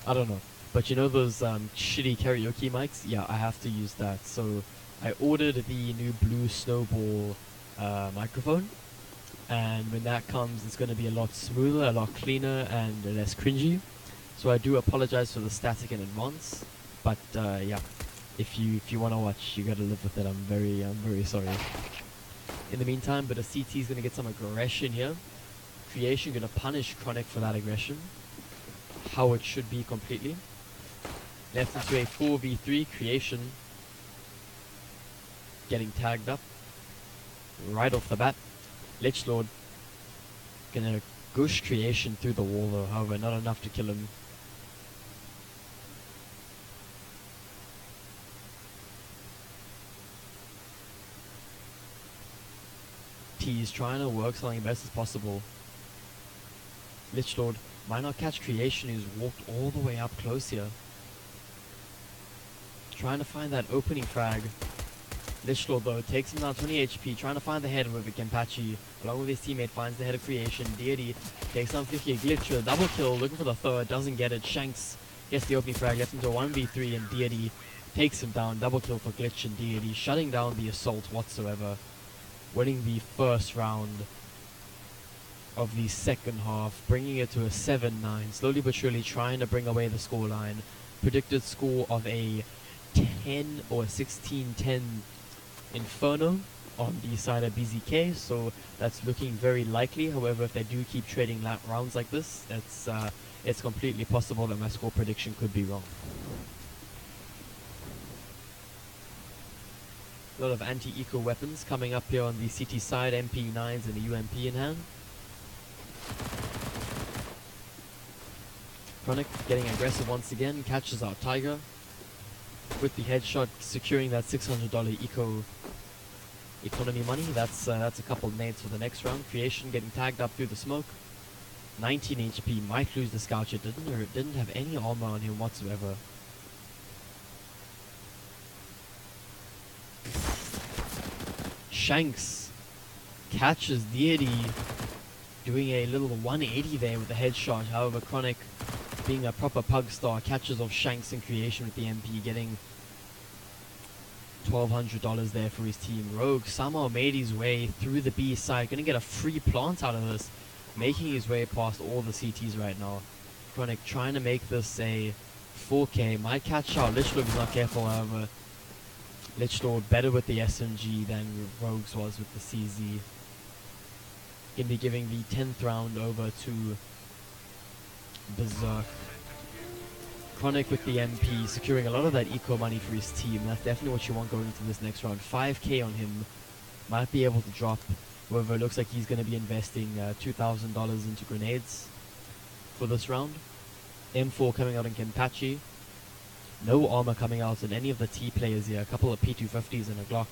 don't know. But you know those shitty karaoke mics? Yeah, I have to use that. So I ordered the new Blue Snowball microphone, and when that comes it's going to be a lot smoother, a lot cleaner, and less cringy. So I do apologize for the static in advance, but yeah. If you want to watch, you gotta live with it. I'm very sorry. In the meantime, but a CT is gonna get some aggression here. Creation gonna punish Chronic for that aggression, how it should be completely. Left into a 4v3. Creation getting tagged up right off the bat. Lichlord gonna gush Creation through the wall though. However, not enough to kill him. He's trying to work something best as possible. Lichlord might not catch Creation, who's walked all the way up close here. Trying to find that opening frag. Lichlord though takes him down 20 HP, trying to find the head with Kempachi. Along with his teammate, finds the head of Creation. Deity takes down 50, a Glitch with a double kill, looking for the third, doesn't get it. Shanks gets the opening frag, left into a 1v3, and Deity takes him down. Double kill for Glitch and Deity, shutting down the assault whatsoever. Winning the first round of the second half, bringing it to a 7-9, slowly but surely trying to bring away the scoreline. Predicted score of a 10 or 16-10 Inferno on the side of BZK, so that's looking very likely. However, if they do keep trading rounds like this, it's completely possible that my score prediction could be wrong. A lot of anti-eco weapons coming up here on the CT side, MP9s and the UMP in hand. Chronic getting aggressive once again, catches out Tiger with the headshot, securing that $600 economy money. That's a couple nades for the next round. Creation getting tagged up through the smoke. 19 HP, might lose the scout shot. Didn't have any armor on him whatsoever. Shanks catches Deity doing a little 180 there with the headshot. However, Chronic, being a proper pug star, catches off Shanks in creation with the MP, getting $1,200 there for his team. Rogue somehow made his way through the B side, gonna get a free plant out of this, making his way past all the CTs right now. Chronic trying to make this a 4K, might catch out. Lichlord is not careful, however. Lichlord better with the SMG than Rogues was with the CZ. Gonna be giving the 10th round over to Bezerk. Chronic with the MP, securing a lot of that eco money for his team. That's definitely what you want going into this next round. 5K on him. Might be able to drop. However, it looks like he's going to be investing $2,000 into grenades for this round. M4 coming out in Kenpachi. No armor coming out in any of the T players here. A couple of P250s and a Glock.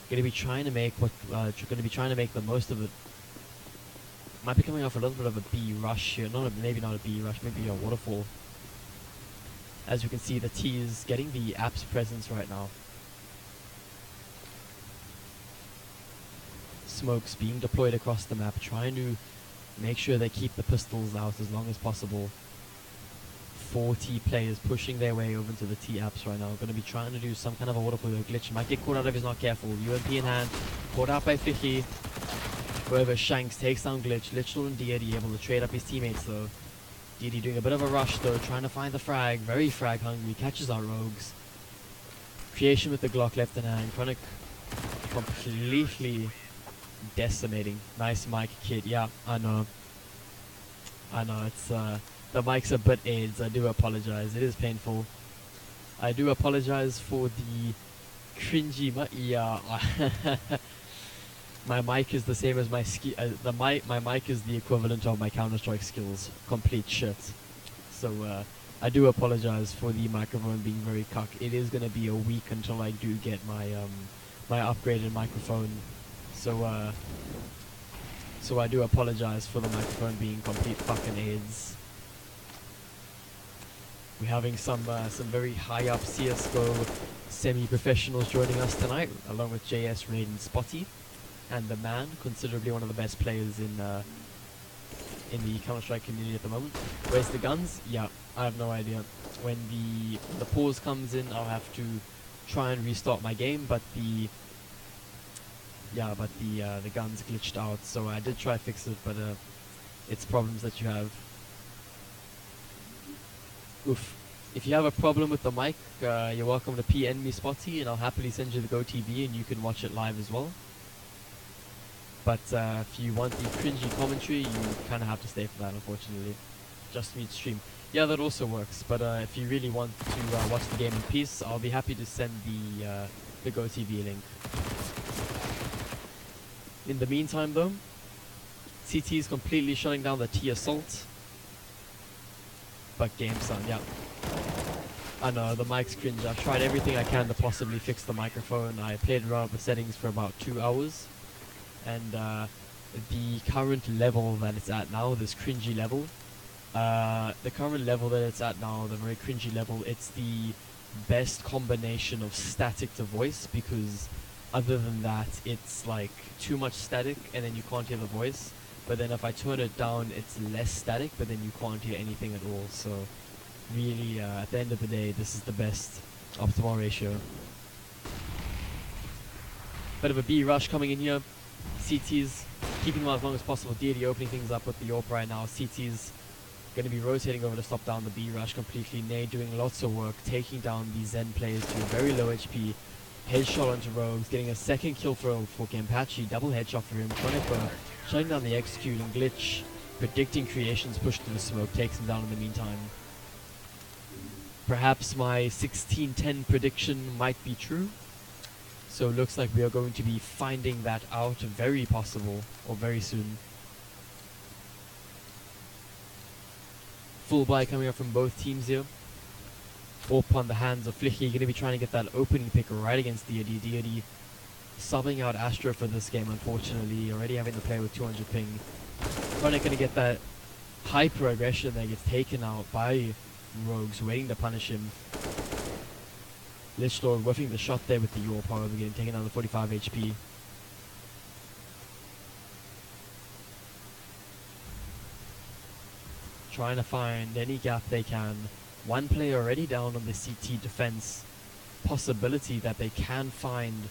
Going to be trying to make the most of it. Might be coming off a little bit of a B rush here. Maybe not a B rush, maybe a waterfall. As you can see, the T is getting the app's presence right now. Smokes being deployed across the map, trying to make sure they keep the pistols out as long as possible. 4 T players pushing their way over to the T apps right now. Going to be trying to do some kind of a waterfall glitch. Might get caught out if he's not careful. UMP in hand, caught out by Flicky. However, Shanks takes down Glitch. Lichlord and Deity able to trade up his teammates though. Deity doing a bit of a rush though, trying to find the frag. Very frag hungry, catches our Rogues. Creation with the Glock left in hand. Chronic completely decimating. Nice mic kit. Yeah, I know. It's the mic's a bit AIDS. I do apologize. It is painful. I do apologize for the cringy. Yeah. My mic is the same as my my mic is the equivalent of my Counter-Strike skills. Complete shit. So I do apologize for the microphone being very cuck. It is gonna be a week until I do get my my upgraded microphone. So I do apologize for the microphone being complete fucking AIDS. We're having some very high up CS:GO semi-professionals joining us tonight, along with JS, Raid, and Spotty. And the man, considerably one of the best players in the Counter-Strike community at the moment. Where's the guns? Yeah, I have no idea. When the pause comes in, I'll have to try and restart my game, but the guns glitched out, so I did try to fix it, but it's problems that you have. Oof. If you have a problem with the mic, you're welcome to PN me Spotty, and I'll happily send you the Go TV, and you can watch it live as well. But if you want the cringy commentary, you kind of have to stay for that, unfortunately. Just read stream. Yeah, that also works. But if you really want to watch the game in peace, I'll be happy to send the Go TV link. In the meantime, though, CT is completely shutting down the T assault. But game sound, yeah. I know, the mic's cringe. I've tried everything I can to possibly fix the microphone. I played around with the settings for about 2 hours. And the current level that it's at now, this cringy level, the current level that it's at now, the very cringy level, it's the best combination of static to voice, because other than that, it's like too much static and then you can't hear the voice. But then if I turn it down, it's less static, but then you can't hear anything at all. So really, at the end of the day, this is the best optimal ratio. Bit of a B rush coming in here. CT's keeping them as long as possible. Deity opening things up with the AWP right now. CT's going to be rotating over to stop down the B rush completely. Nade doing lots of work, taking down the Zen players to very low HP. Headshot onto Rogues, getting a second kill for Kenpachi. Double headshot for him. Chronic shutting down the execute, and Glitch predicting creations pushed to the smoke, takes him down in the meantime. Perhaps my 16-10 prediction might be true. So it looks like we are going to be finding that out very possible, or very soon. Full buy coming up from both teams here. AWP on the hands of Flicky, going to be trying to get that opening pick right against Deity. Deity subbing out Astro for this game, unfortunately. Already having to play with 200 ping. Chronic gonna get that hyper aggression that gets taken out by Rogues, waiting to punish him. Lich Lord whiffing the shot there with the Yor power, getting taken down to 45 HP. Trying to find any gap they can. One player already down on the CT defense. Possibility that they can find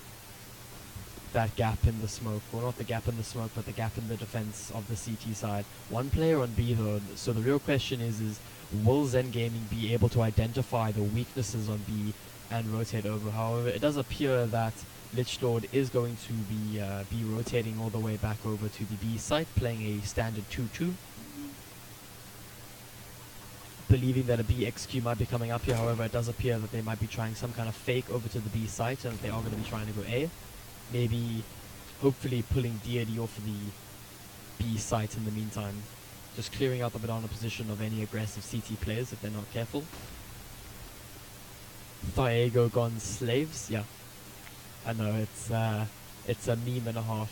that gap in the smoke, or not the gap in the smoke, but the gap in the defense of the CT side. One player on B though, so the real question is will Zen Gaming be able to identify the weaknesses on B and rotate over? However, it does appear that Lich Lord is going to be rotating all the way back over to the B site, playing a standard 2-2. Believing that a B XQ might be coming up here, however, it does appear that they might be trying some kind of fake over to the B site, and they are going to be trying to go A. Maybe, hopefully, pulling Deity off the B site in the meantime. Just clearing out the banana position of any aggressive CT players if they're not careful. Thiago gone slaves, yeah. I know, it's a meme and a half.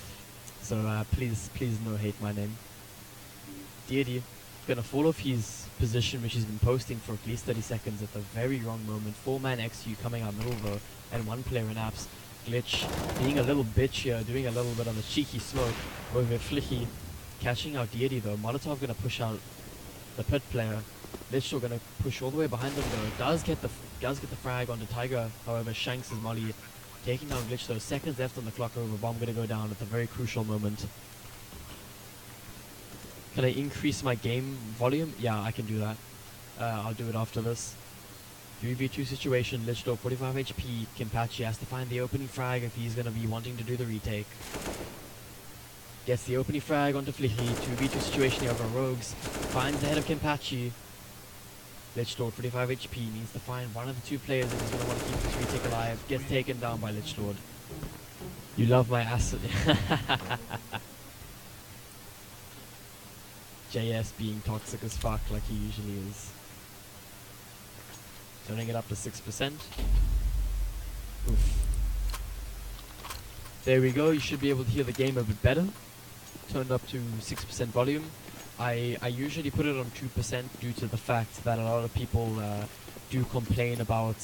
So please no hate my name. Deity gonna fall off his position, which he's been posting for at least 30 seconds at the very wrong moment. 4-man XU coming out middle though, and one player in apps. Glitch being a little bitch here, doing a little bit of a cheeky smoke over Flicky, catching out Deity though. Molotov gonna push out the pit player. Lich still gonna push all the way behind him though. Does get the frag onto Tiger. However, Shanks is Molly taking down Glitch though. Seconds left on the clock. Over bomb gonna go down at the very crucial moment. Can I increase my game volume? Yeah, I can do that. I'll do it after this. 3v2 situation, Lichdor 45 HP. Kimpachi has to find the opening frag if he's gonna be wanting to do the retake. Gets the opening frag onto Flicky. 2v2 situation here over Rogues. Finds the head of Kimpachi. Lichdor 45 HP. Needs to find one of the two players if he's gonna want to keep this retake alive. Gets taken down by Lichdor. You love my acid. JS being toxic as fuck like he usually is. Turning it up to 6%. Oof. There we go, you should be able to hear the game a bit better. Turned up to 6% volume. I usually put it on 2% due to the fact that a lot of people do complain about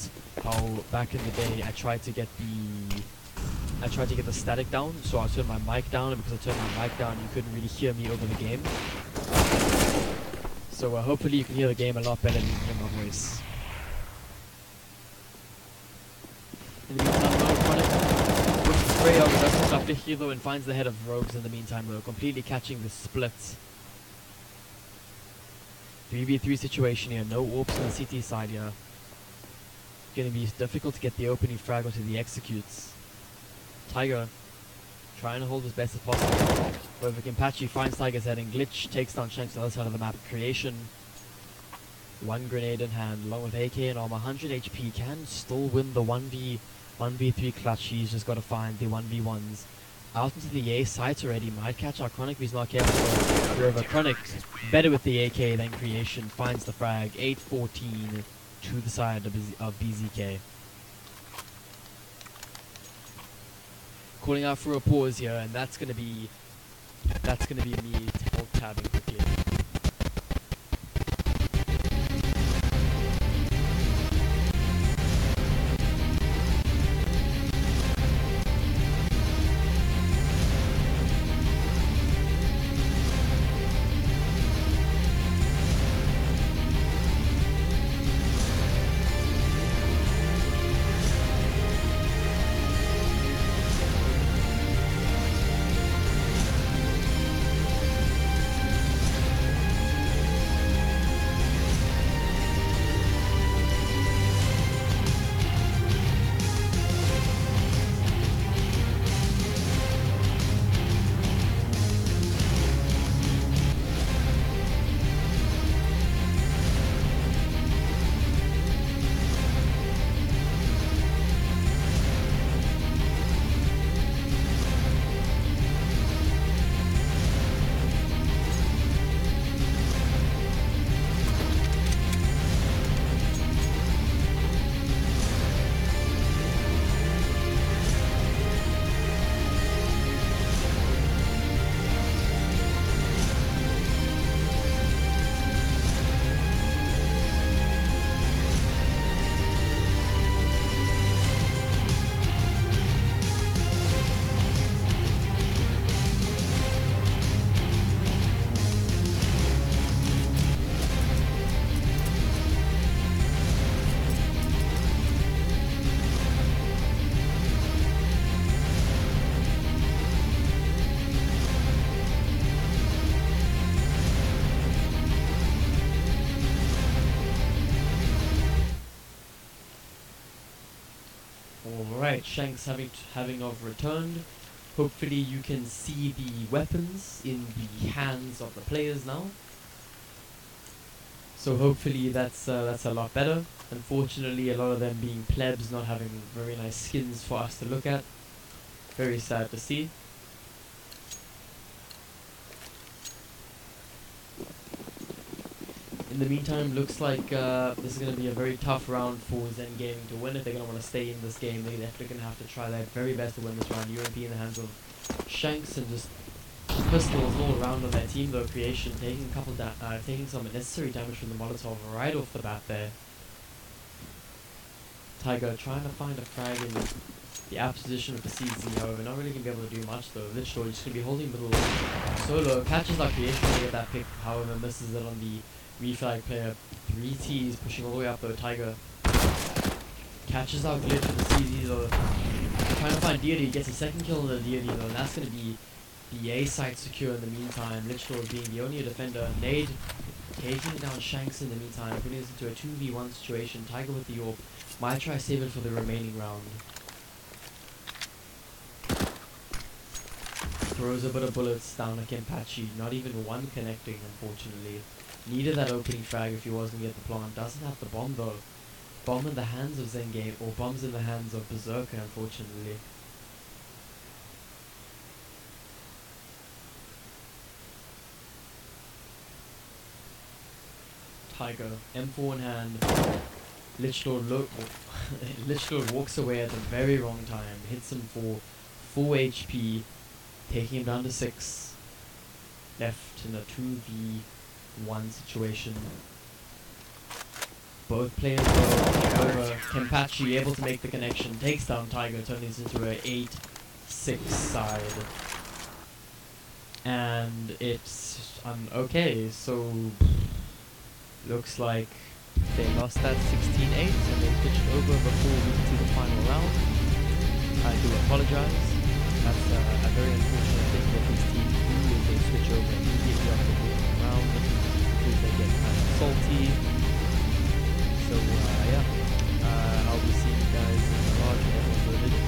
how back in the day I tried to get the static down, so I turned my mic down, and because I turned my mic down you couldn't really hear me over the game. So hopefully you can hear the game a lot better than you can hear my voice. In the meantime, Chronic looks spray out with Flicky though and finds the head of Rogues in the meantime though, completely catching the split. 3v3 situation here, no AWPs on the CT side here. Gonna be difficult to get the opening frag onto the executes. Tiger trying to hold as best as possible. However, Kimpachi finds Tiger's head and Glitch takes down Shanks on the other side of the map. Creation, one grenade in hand, along with AK and armor, 100 HP, can still win the 1v3 clutch. He's just got to find the 1v1s. Out into the A site already, might catch our Chronic if he's not careful. However, Chronic, better with the AK than Creation, finds the frag, 8-14 to the side of BZK. Calling out for a pause here, and that's gonna be me tabbing quickly. Alright, Shanks having of returned. Hopefully you can see the weapons in the hands of the players now. So hopefully that's a lot better. Unfortunately, a lot of them being plebs, not having very nice skins for us to look at. Very sad to see. In the meantime, looks like this is going to be a very tough round for Zen Gaming to win. If they're going to want to stay in this game, they're definitely going to have to try their very best to win this round. UMP in the hands of Shanks and just pistols all around on their team, though. Creation taking a couple taking some unnecessary damage from the Molotov right off the bat there. Tiger trying to find a frag in the apt position of the CZ, however, not really going to be able to do much though. Literally just going to be holding middle solo, catches our Creation to get that pick, however misses it on the reflag player. 3 T's pushing all the way up though. Tiger catches our glitch with the CZ though. Trying to find Deity, gets a second kill on the Deity though, and that's going to be the A site secure in the meantime. Lichtor being the only defender. Nade taking down Shanks in the meantime, putting us into a 2v1 situation. Tiger with the AWP. Might try save it for the remaining round. Throws a bit of bullets down like Kenpachi. Not even one connecting, unfortunately. Needed that opening frag if he was going to get the plant. Doesn't have the bomb though. Bomb in the hands of Zengame, or bombs in the hands of Bezerk, unfortunately. Tiger, M4 in hand. Lichtor Lichtor walks away at the very wrong time. Hits him for 4 HP, taking him down to 6. Left in a 2v1 situation. Both players go over. Kenpachi able to make the connection, takes down Tiger, turning this into a 8-6 side. And it's okay, so looks like they lost that 16-8 and they switched over before we get to the final round. I do apologize. That's a very unfortunate thing that these teams do, is they switch over immediately after moving around because they get kind of salty. So yeah, I'll be seeing you guys in the lodge when everyone's loaded.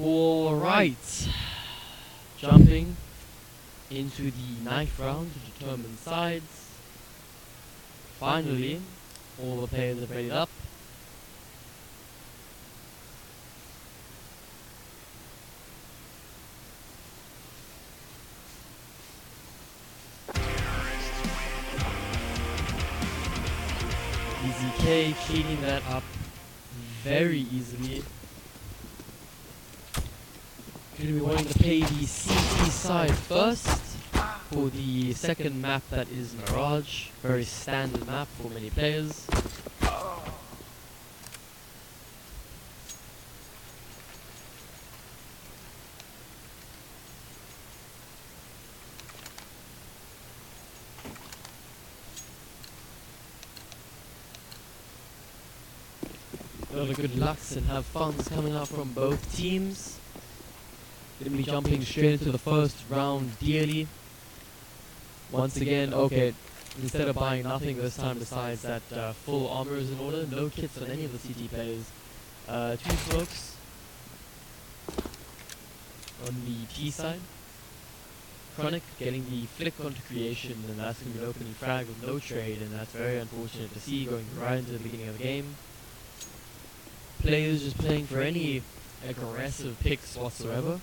Alright. Jumping into the ninth round to determine sides. Finally, all the players have readied up. BZK cleaning that up very easily. Gonna be wanting to play the CT side first for the second map, that is Mirage. Very standard map for many players. A lot of good lucks and have funs coming out from both teams. Gonna be jumping straight into the first round dearly. Once again, okay, instead of buying nothing this time besides that full armor is in order, no kits on any of the CT players. 2 smokes on the T side. Chronic getting the flick onto creation, and that's going to be an opening frag with no trade, and that's very unfortunate to see going right into the beginning of the game. Players just playing for any aggressive picks whatsoever.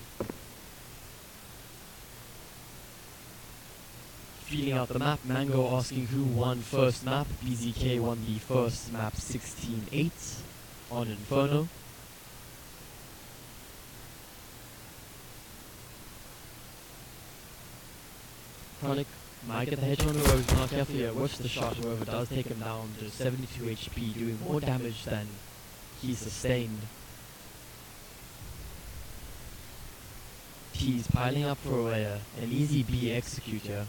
Feeling out the map, Mango asking who won first map. BZK won the first map 16-8 on Inferno. Chronic might get the headshot on the road, not careful here. Watch the shot, however, does take him down to 72 HP, doing more damage than he sustained. T's piling up for an easy B execute here.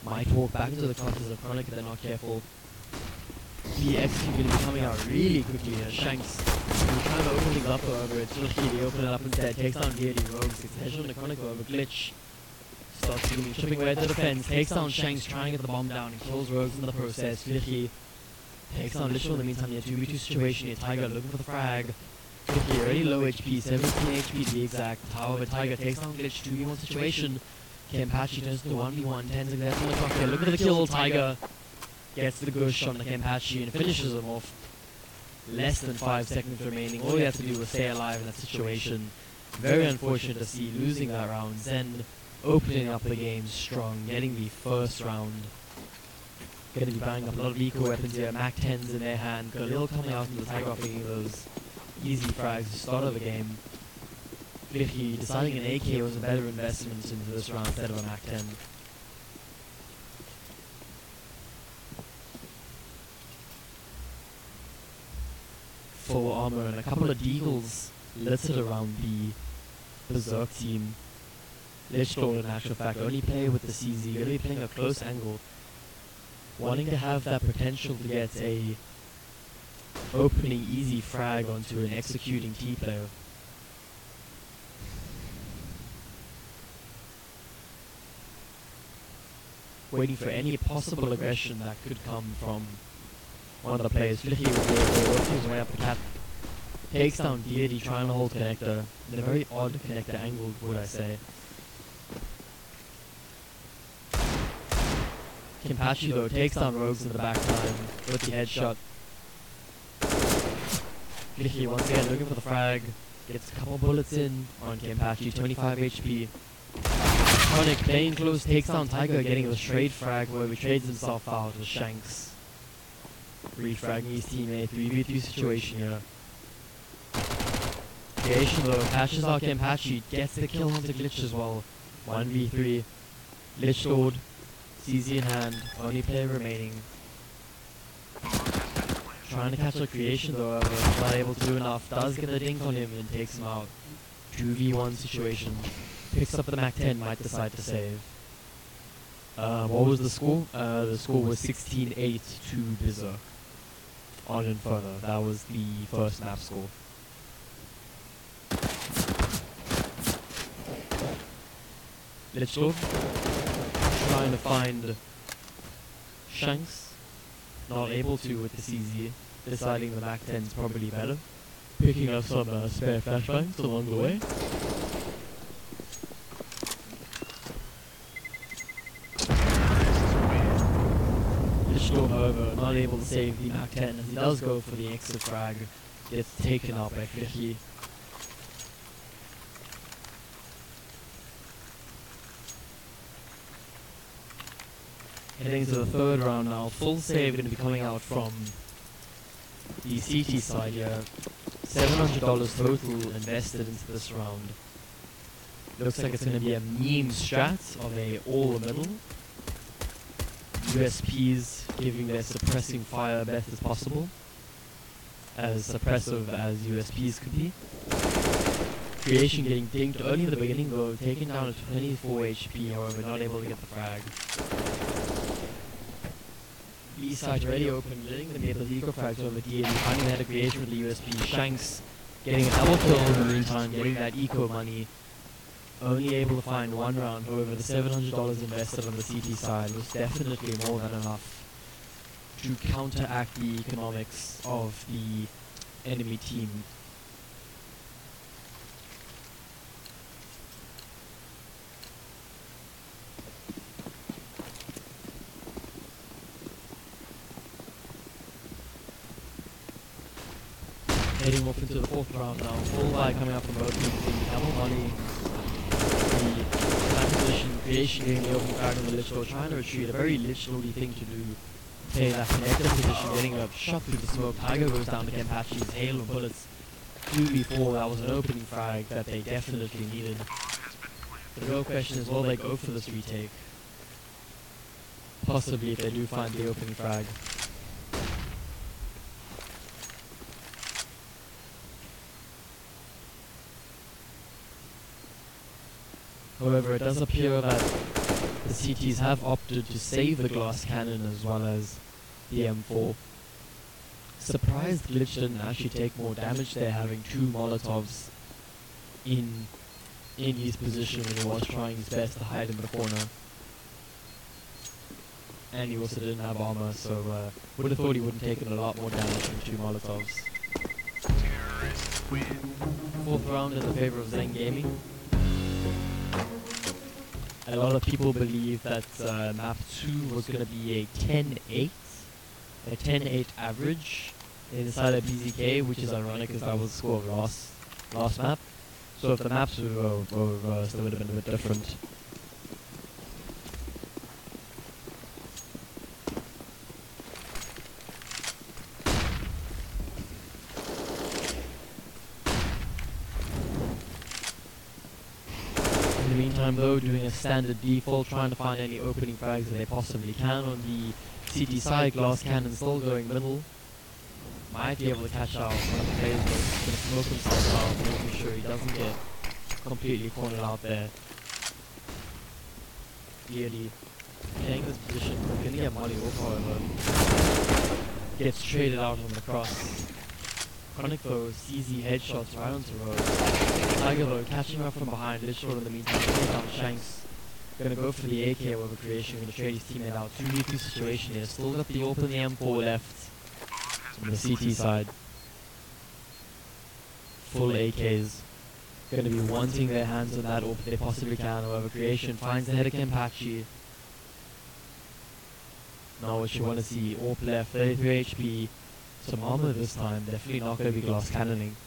Might walk back into the clutches of Chronic if they're not careful. The execute going to be coming out really quickly here. Shanks trying to open things up, however, it's lucky they open it up instead. Takes down Geardy Rogues, gets the headshot on the Chronic, however, glitch. Starts chipping away at the defense, takes down Shanks, trying to get the bomb down, and kills Rogues in the process. Flicky takes down Literal in the meantime. He had 2v2 situation here. Tiger looking for the frag. Flicky already low HP, 17 HP to be exact. However, Tiger takes down Glitch, 2v1 situation. Kempachi turns to 1v1, 10 seconds left on the clock here. Look at the kill, Tiger gets the gush on the Kempachi and finishes him off. Less than 5 seconds remaining. All he has to do was stay alive in that situation. Very unfortunate to see losing that round. Zen opening up the game strong, getting the first round. Going to be buying up a lot of eco weapons here. Mac 10s in their hand. Khalil coming out into the Tiger offering those easy frags to start of the game. Flicky deciding an AK was a better investment into this round instead of a Mac 10. Full armor and a couple of deagles littered around the Bezerk team. Lichtlord, in actual fact, only play with the CZ, going to be playing a close angle, wanting to have that potential to get a opening easy frag onto an executing T player. Waiting for any possible aggression that could come from one of the players. Flicky working his way up the cap. Takes down Deity, trying to hold connector. In a very odd connector angle, would I say. Kempachi though takes down Rogues in the backline with the headshot. Flicky once again looking for the frag. Gets a couple bullets in on Kempachi, 25 HP. Chronic playing close, takes down Tiger, getting a straight frag where he trades himself out with Shanks. Refragging his teammate, 3v3 situation here. Creation though, patches out Kempachi, gets the kill onto Glitch as well. 1v3. Lichtlord, CZ in hand, only player remaining. Trying to catch a creation though, however, not able to do enough. Does get the dink on him and takes him out. 2v1 situation. Picks up the Mac 10, might decide to save. What was the score? The score was 16-8 to Bezerk on Inferno. That was the first map score. Lichtlord trying to find Shanks, not able to with the CZ, deciding the Mac 10 is probably better, picking up some spare flashbangs along the way. Lichtor, however, not able to save the Mac 10 as he does go for the exit frag, gets taken out by Flicky. Heading to the third round now, full save going to be coming out from the CT side here. $700 total invested into this round. Looks like it's going to be a meme strat of a all middle. USPs giving their suppressing fire best as possible. As suppressive as USPs could be. Creation getting dinked early in the beginning though, taking down to 24 HP, however not able to get the frag. B side already open, letting them get the eco frags over DA, finding that a creation with the USP. Shanks getting a double kill in the meantime, getting that eco money. Only able to find one round, however the $700 invested on the CT side was definitely more than enough to counteract the economics of the enemy team. Heading off into the fourth round now, full buy coming up from both teams, double money, the position, creation getting the open frag on the Lichtor, trying to retreat, a very Lichtor-y thing to do. Play that connector position, getting a shot through the smoke, Tiger goes down to Kenpachi's hail of bullets. 2v4, that was an opening frag that they definitely needed. The real question is, will they go for this retake? Possibly if they do find the opening frag. However, it does appear that the CTs have opted to save the glass cannon as well as the M4. Surprised Glitch didn't actually take more damage there, having two Molotovs in his position when he was trying his best to hide in the corner. And he also didn't have armor, so would have thought he would have taken a lot more damage from two Molotovs. Fourth round in the favor of Zen Gaming. A lot of people believe that map 2 was going to be a 10-8, a 10-8 average inside of BZK, which is ironic because that was the score of last map. So if the maps were reversed, it would have been a bit different. In the meantime though, doing a standard default, trying to find any opening frags that they possibly can on the CT side. Glass cannon still going middle. Might be able to catch out one of the players, but he's going to smoke himself out, making sure he doesn't get completely cornered out there. Clearly getting this position, we're going to get Molly off, however. Gets traded out on the cross. Chronic though, CZ headshots right onto Rose. Tiger though, catching up from behind, Lichtor in the meantime, taking down Shanks. Gonna go for the AK over creation, gonna trade his teammate out. 2v2 situation here, still got the open M4 left on the CT side. Full AKs. Gonna be wanting their hands on that AWP if they possibly can, however creation finds the head of Kenpachi. Now what you want to see, AWP left, 33 HP. Some armor this time, definitely not going to be glass cannoning.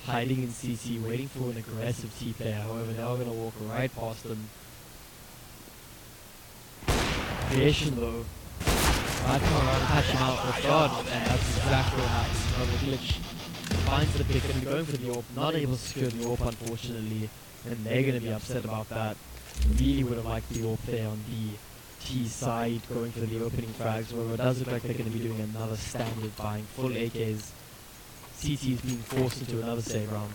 Hiding in CC, waiting for an aggressive T-player, however they are going to walk right past them. Creation though, right come around and catch him out off guard, and that's exactly what happens. Another glitch finds the pick and going for the AWP, not able to secure the AWP unfortunately, and they're going to be upset about that. Really would have liked the AWP there on the T side, going for the opening frags, however it does look like they're going to be doing another standard, buying full AKs. CT is being forced into another save round.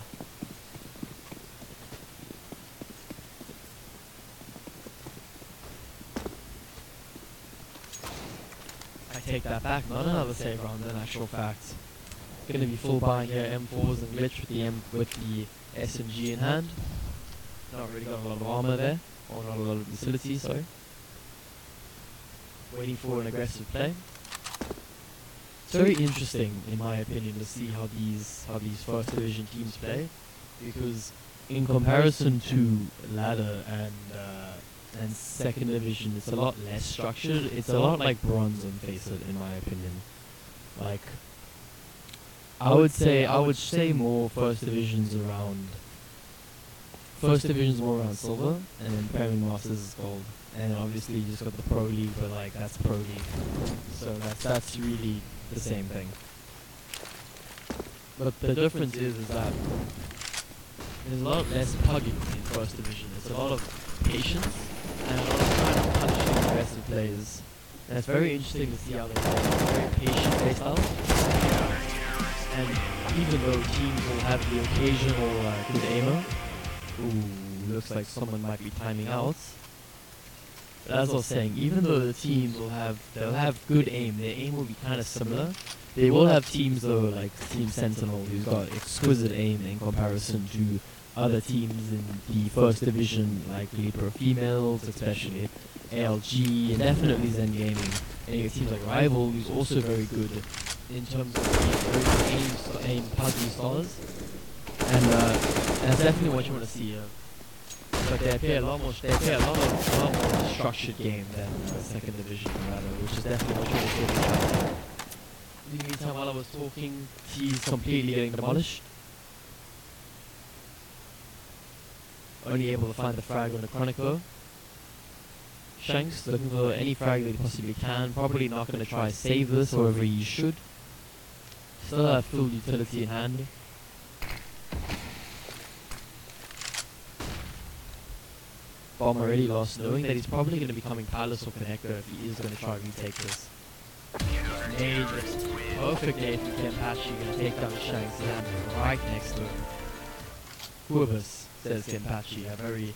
I take that back, not another save round in actual fact. Going to be full buying here, M4s and glitch with the SMG in hand. Not really got a lot of armor there, or not a lot of facility, sorry. Waiting for an aggressive play. It's very interesting, in my opinion, to see how these first division teams play, because in comparison to ladder and second division, it's a lot less structured. It's a lot like bronze and face it, in my opinion. Like, I would say more first divisions more around silver, and then Premier Masters is gold. And obviously you just got the Pro League, but like that's Pro League, so that's really the same thing. But the difference is that there's a lot less pugging in first division. It's a lot of patience and a lot of trying to punch aggressive players. And it's very interesting to see how they play. It's a very patient play style. And even though teams will have the occasional good aimer, ooh, looks like someone might be timing out. But as I was saying, even though the teams they'll have good aim, their aim will be kind of similar. They will have teams though, like Team Sentinel, who's got exquisite aim in comparison to other teams in the first division, like Lead Pro Females, especially ALG, and definitely Zen Gaming. And you get teams like Rival, who's also very good in terms of very aim puggy stars. And that's definitely what you want to see. But they play a lot more structured game than second division, rather, which is definitely what you want to see. In the meantime, while I was talking, he's completely getting demolished. Only able to find the frag on the Chronic though. Shanks looking for any frag that he possibly can. Probably not going to try save this, however he should. Still have full utility in hand. Bomb already lost, knowing that he's probably going to be coming Palace or Connector if he is going to try and retake this. Nade, just perfect nade from Kenpachi, going to take down Shanks and right next to him. Huabus, says Kenpachi, a very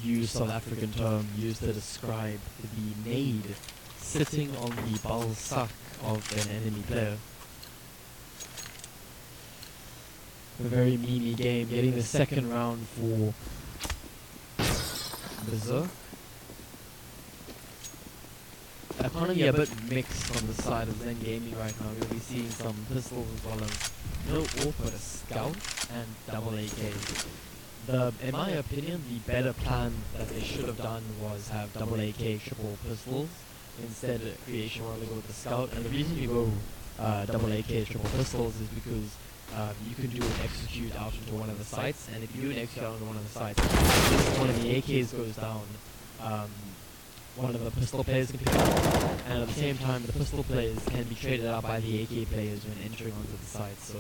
used South African term used to describe the nade sitting on the balsac of an enemy player. A very meany game, getting the second round for Bezerk. Economy a bit mixed on the side of Zen Gaming right now. We'll be seeing some pistols as well as no AWP but a scout and double AK. In my opinion, the better plan that they should have done was have double AK triple pistols instead of creation where they go with the scout. And the reason you go double AK triple pistols is because you can do an execute out into one of the sites, and if you do an execute out into one of the sites, if one of the AKs goes down, one of the pistol players can pick it up, and at the same time the pistol players can be traded out by the AK players when entering onto the site. So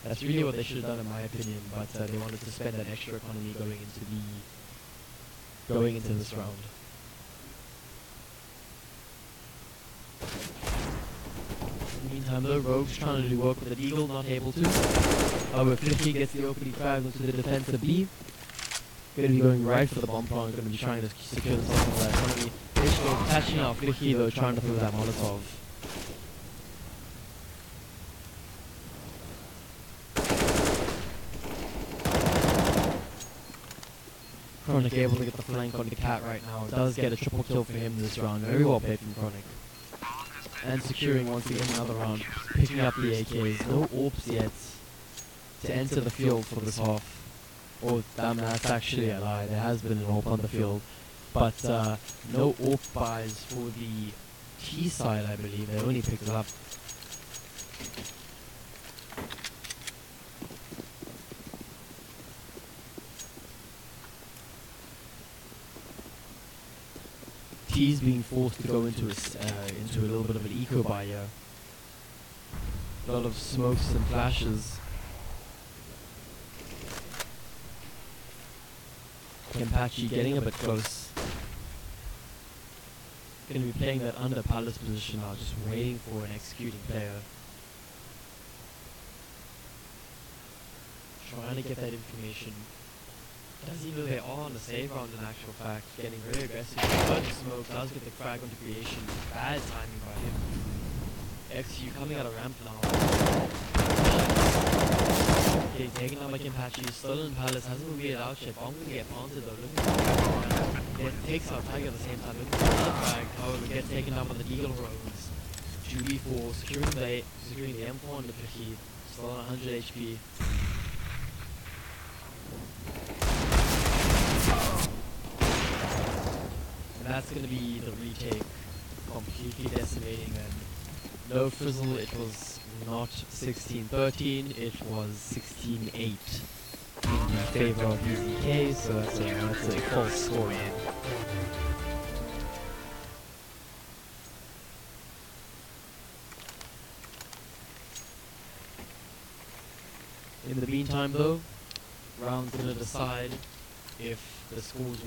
that's really what they should have done in my opinion, but they wanted to spend that extra economy going into this round. Meantime though, Rogue's trying to do work with the Deagle, not able to. However, Flicky gets the opening frag into the defensive B. Going to be going right for the bomb plant, going to be trying to secure themselves in that economy. Ishko catching out Flicky though, trying to throw that Molotov. Chronic able to get the flank on the cat right now. Does get a triple kill for him this round. Very well played from Chronic. And securing once again another round, picking up the AKs. No AWPs yet to enter the field for this half. Oh damn, that's actually a lie. There has been an AWP on the field, but no AWP buys for the T side, I believe. They only picked it up. T's being forced to go into a little bit of an eco buy here. A lot of smokes and flashes. Kenpachi getting a bit close. Going to be playing that under Palace position now, just waiting for an executing player. Trying to get that information. Doesn't even know they are on the save round in actual fact. Getting very aggressive. But smoke does get the frag onto creation. Bad timing by him. XU coming out of ramp now. Okay, taken out by Kimpachi. Stolen Palace hasn't been weird out yet. Bomb gonna get planted though. Looking for it takes out Tiger at the same time. Looking for that bag. However, gets taken down by the Deagle Rogues. 2v4, securing the M4 and the 50. Still on 100 HP. And that's gonna be the retake. Completely decimating them. No frizzle, it was not 16-13, it was 16-8 in favor of BZK, so that's a false score. In the meantime though, round's gonna decide if the scores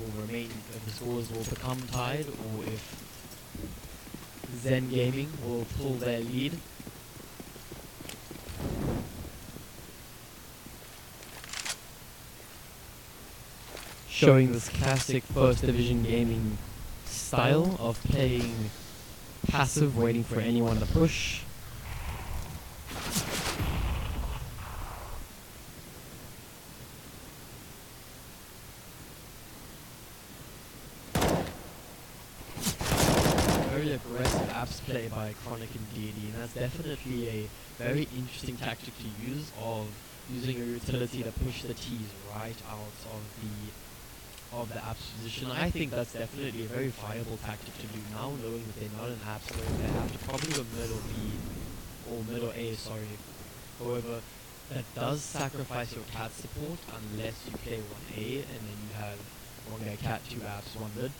will become tied, or if Zen Gaming will pull their lead. Showing this classic First Division gaming style of playing passive, waiting for anyone to push. Very aggressive apps play by Chronic and Deity, and that's definitely a very interesting tactic to use, of using a utility to push the T's right out of the app's position. I think that's definitely a very viable tactic to do now, knowing that they're not an app, so they have to probably go middle B, or middle A, sorry. However, that does sacrifice your cat support unless you play 1A, and then you have one guy cat, 2 apps, 1 mid.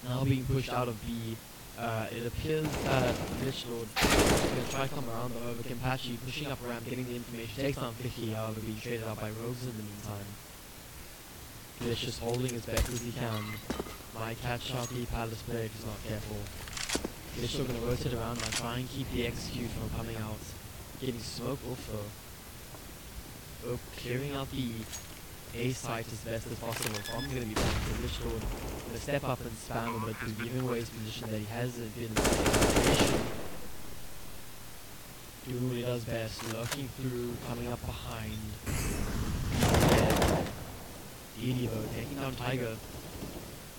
Now being pushed out of B, it appears that Lich Lord is going to try to come around, but however, Kimpachi pushing up ramp, getting the information, takes down 50, however, being traded out by Rogues in the meantime. Glitch just holding as best as he can. My cat sharply Palace player if he's not careful. Glitch still going to rotate around and try and keep the execute from coming out. Getting smoke off though. Oh, clearing out the A site as best as possible. So I'm going to be back to Glitch Lord. Going to step up and spam a bit to give away his position that he hasn't been in the situation. Doing what he does best, lurking through, coming up behind. Deity though, taking down Tiger.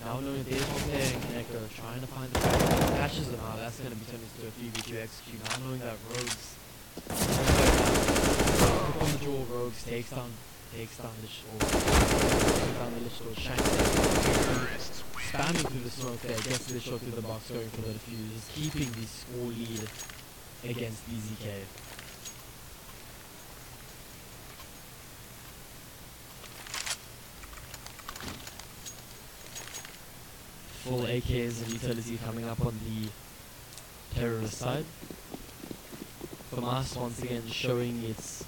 Now knowing there's one player in Connector, trying to find the back, catches them out, that's going to be turned into a 3v2 execute. Now knowing that Rogues, hook on the jaw, Rogues takes down Lich Lord, shanks spamming through the smoke there, gets Lich Lord through the box, going for the defuse, keeping the score lead against BZK. Full AKs and utility coming up on the terrorist side. FAMAS once again showing its,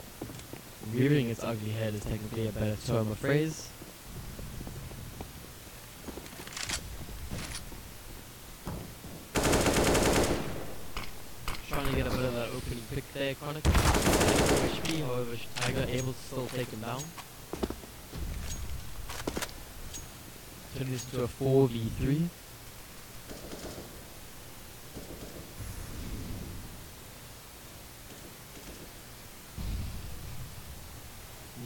rearing its ugly head is technically a better term or phrase. Trying to get a bit of that opening pick there, Chronic. HP, however, Tiger able to still take him down. Turning this into a 4v3.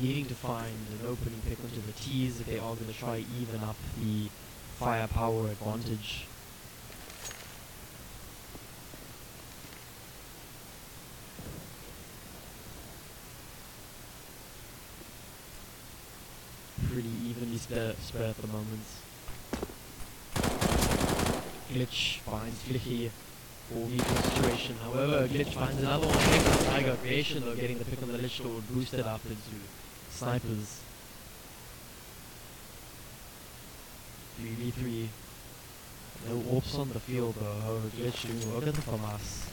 Needing to find an opening pick onto the T's if they are going to try even up the firepower advantage. Pretty evenly spread at the moment. Glitch finds Flicky for the situation. However, Glitch finds another one. Takes out Tiger Creation though, getting the pick on the Lich Lord, boosted up into snipers. 3v3. No orbs on the field though. However, Glitch doing work at the FAMAS.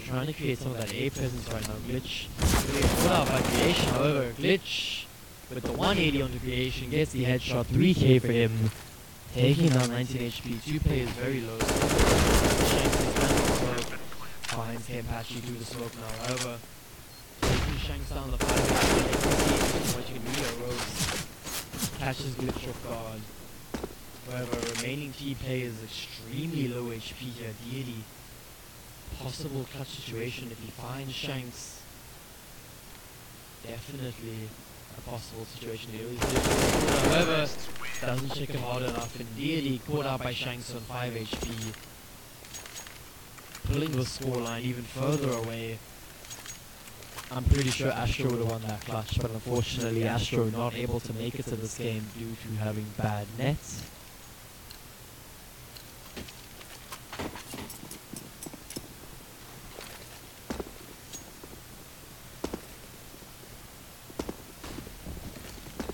Trying to create some of that A presence right now. Glitch really put out by Creation. However, Glitch with the 180 on the Creation gets the headshot. 3k for him. Taking down 19 HP. 2 players very low. Shanks is down the smoke. Finds Kimpachi through the smoke now. However, taking Shanks down the 5 HP. What you can do there, Rogues. Catches Glitch off guard. However, remaining T players extremely low HP here. Deity possible clutch situation if he finds Shanks. Definitely a possible situation here. However, doesn't check him hard enough. Indeed, he caught out by Shanks on 5 HP, pulling the scoreline even further away. I'm pretty sure Astro would have won that clutch, but unfortunately Astro not able to make it to this game due to having bad nets.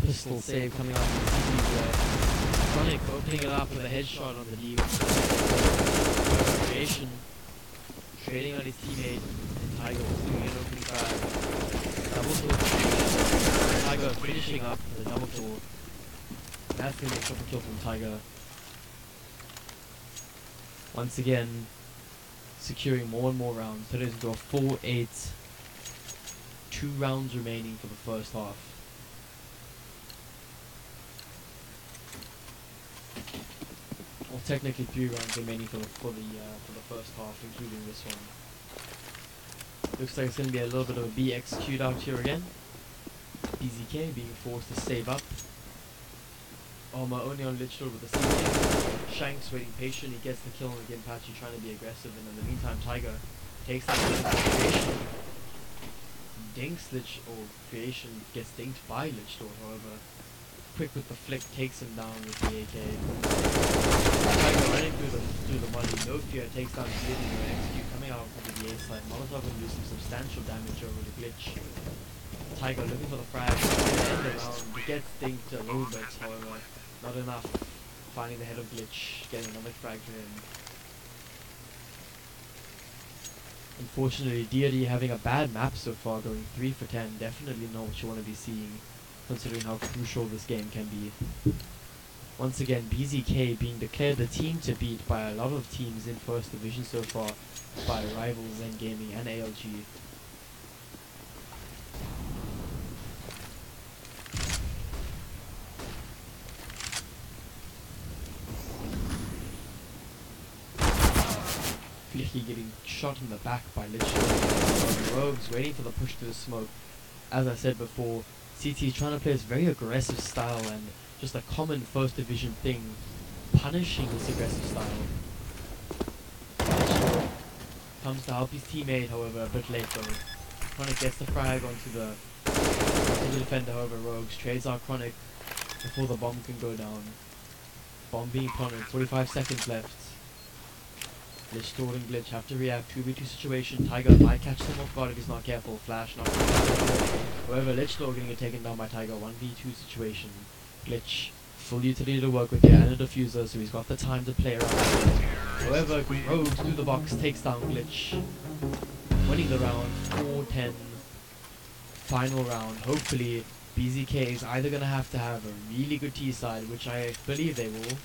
Pistol save coming out from the CT's there. Chronic opening it up with a headshot on the D. Creation. Trading on his teammate. And Tiger was doing an opening fire. Double kill. Tiger finishing up with a double kill. That's going to be a triple kill from Tiger. Once again, securing more and more rounds. So it is into a 4-8. 2 rounds remaining for the first half. Well, technically 3 rounds remaining for the first half, including this one. Looks like it's going to be a little bit of a B execute out here again. BZK being forced to save up. Armor only on Lichfield with the CT. Shanks waiting patient, he gets the kill, and again Patchy trying to be aggressive, and in the meantime Tiger takes that Creation. Dinks Lich, or Creation gets dinked by Lichfield, however. Quick with the flick, takes him down with the AK. Tiger running through the money, no fear, takes down Bleeding with execute coming out from the A side. Molotov will do some substantial damage over the glitch. Tiger looking for the frag, end around, he gets dinked a little bit, however, not enough. Finding the head of glitch, getting another frag to him. Unfortunately, DRD having a bad map so far, going 3 for 10, definitely not what you want to be seeing, considering how crucial this game can be. Once again, BZK being declared the team to beat by a lot of teams in First Division so far, by Rivals, Zen Gaming and ALG. Flicky getting shot in the back by Lich. Rogues waiting for the push to the smoke. As I said before, CT is trying to play this very aggressive style and just a common First Division thing, punishing this aggressive style. Lich comes to help his teammate, however, a bit late though. Chronic gets the frag onto the defender, however, Rogues trades out Chronic before the bomb can go down. Bomb being planted, 45 seconds left. Lich storing glitch, have to react, 2v2 situation. Tiger might catch them off guard if he's not careful. Flash not careful. However, Lich still getting taken down by Tiger, 1v2 situation. Glitch, full utility to work with here and a diffuser, so he's got the time to play around. However, Rogues through the box takes down Glitch. Winning the round, 4-10. Final round. Hopefully, BZK is either going to have a really good T-side, which I believe they will,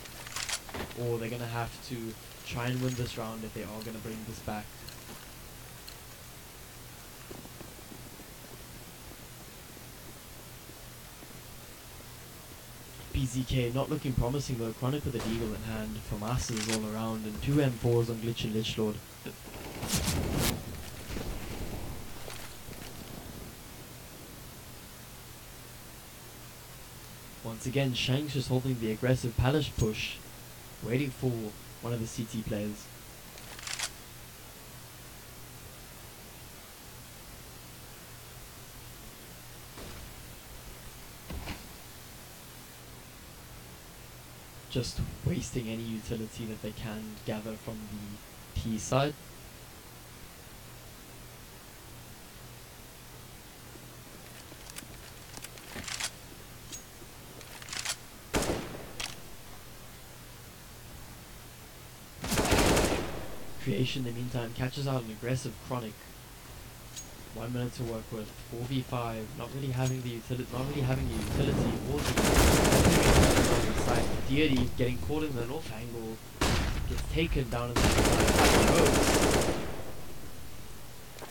or they're going to have to try and win this round if they are going to bring this back. BZK not looking promising though. Chronic with a deagle in hand for masses all around, and 2 M4s on Glitch and Lichlord. Once again, Shanks just holding the aggressive palace push, waiting for one of the CT players. Just wasting any utility that they can gather from the T side. Creation in the meantime catches out an aggressive Chronic. 1 minute to work with. 4v5. Not really having the utility or the side. Deity getting caught in the north angle. Gets taken down in the side.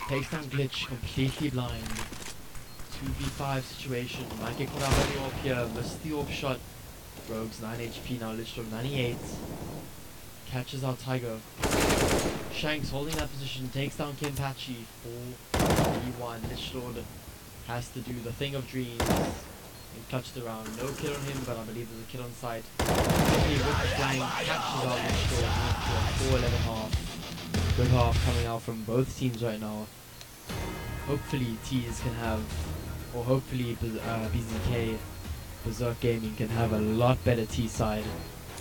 Takes down Glitch, completely blind. 2v5 situation. Might get caught out by the AWP here. Missed the AWP shot. Rogues 9 HP now. Lich 98. Catches out Tiger. Shanks holding that position, takes down Kenpachi for 3-1. Lichlord has to do the thing of dreams and clutch the round. No kill on him, but I believe there's a kill on site. Quickly with the flying, catches out Lichlord into a 4-11 half. Good half coming out from both teams right now. Hopefully Tees can have, or hopefully BZK Bezerk Gaming can have a lot better T side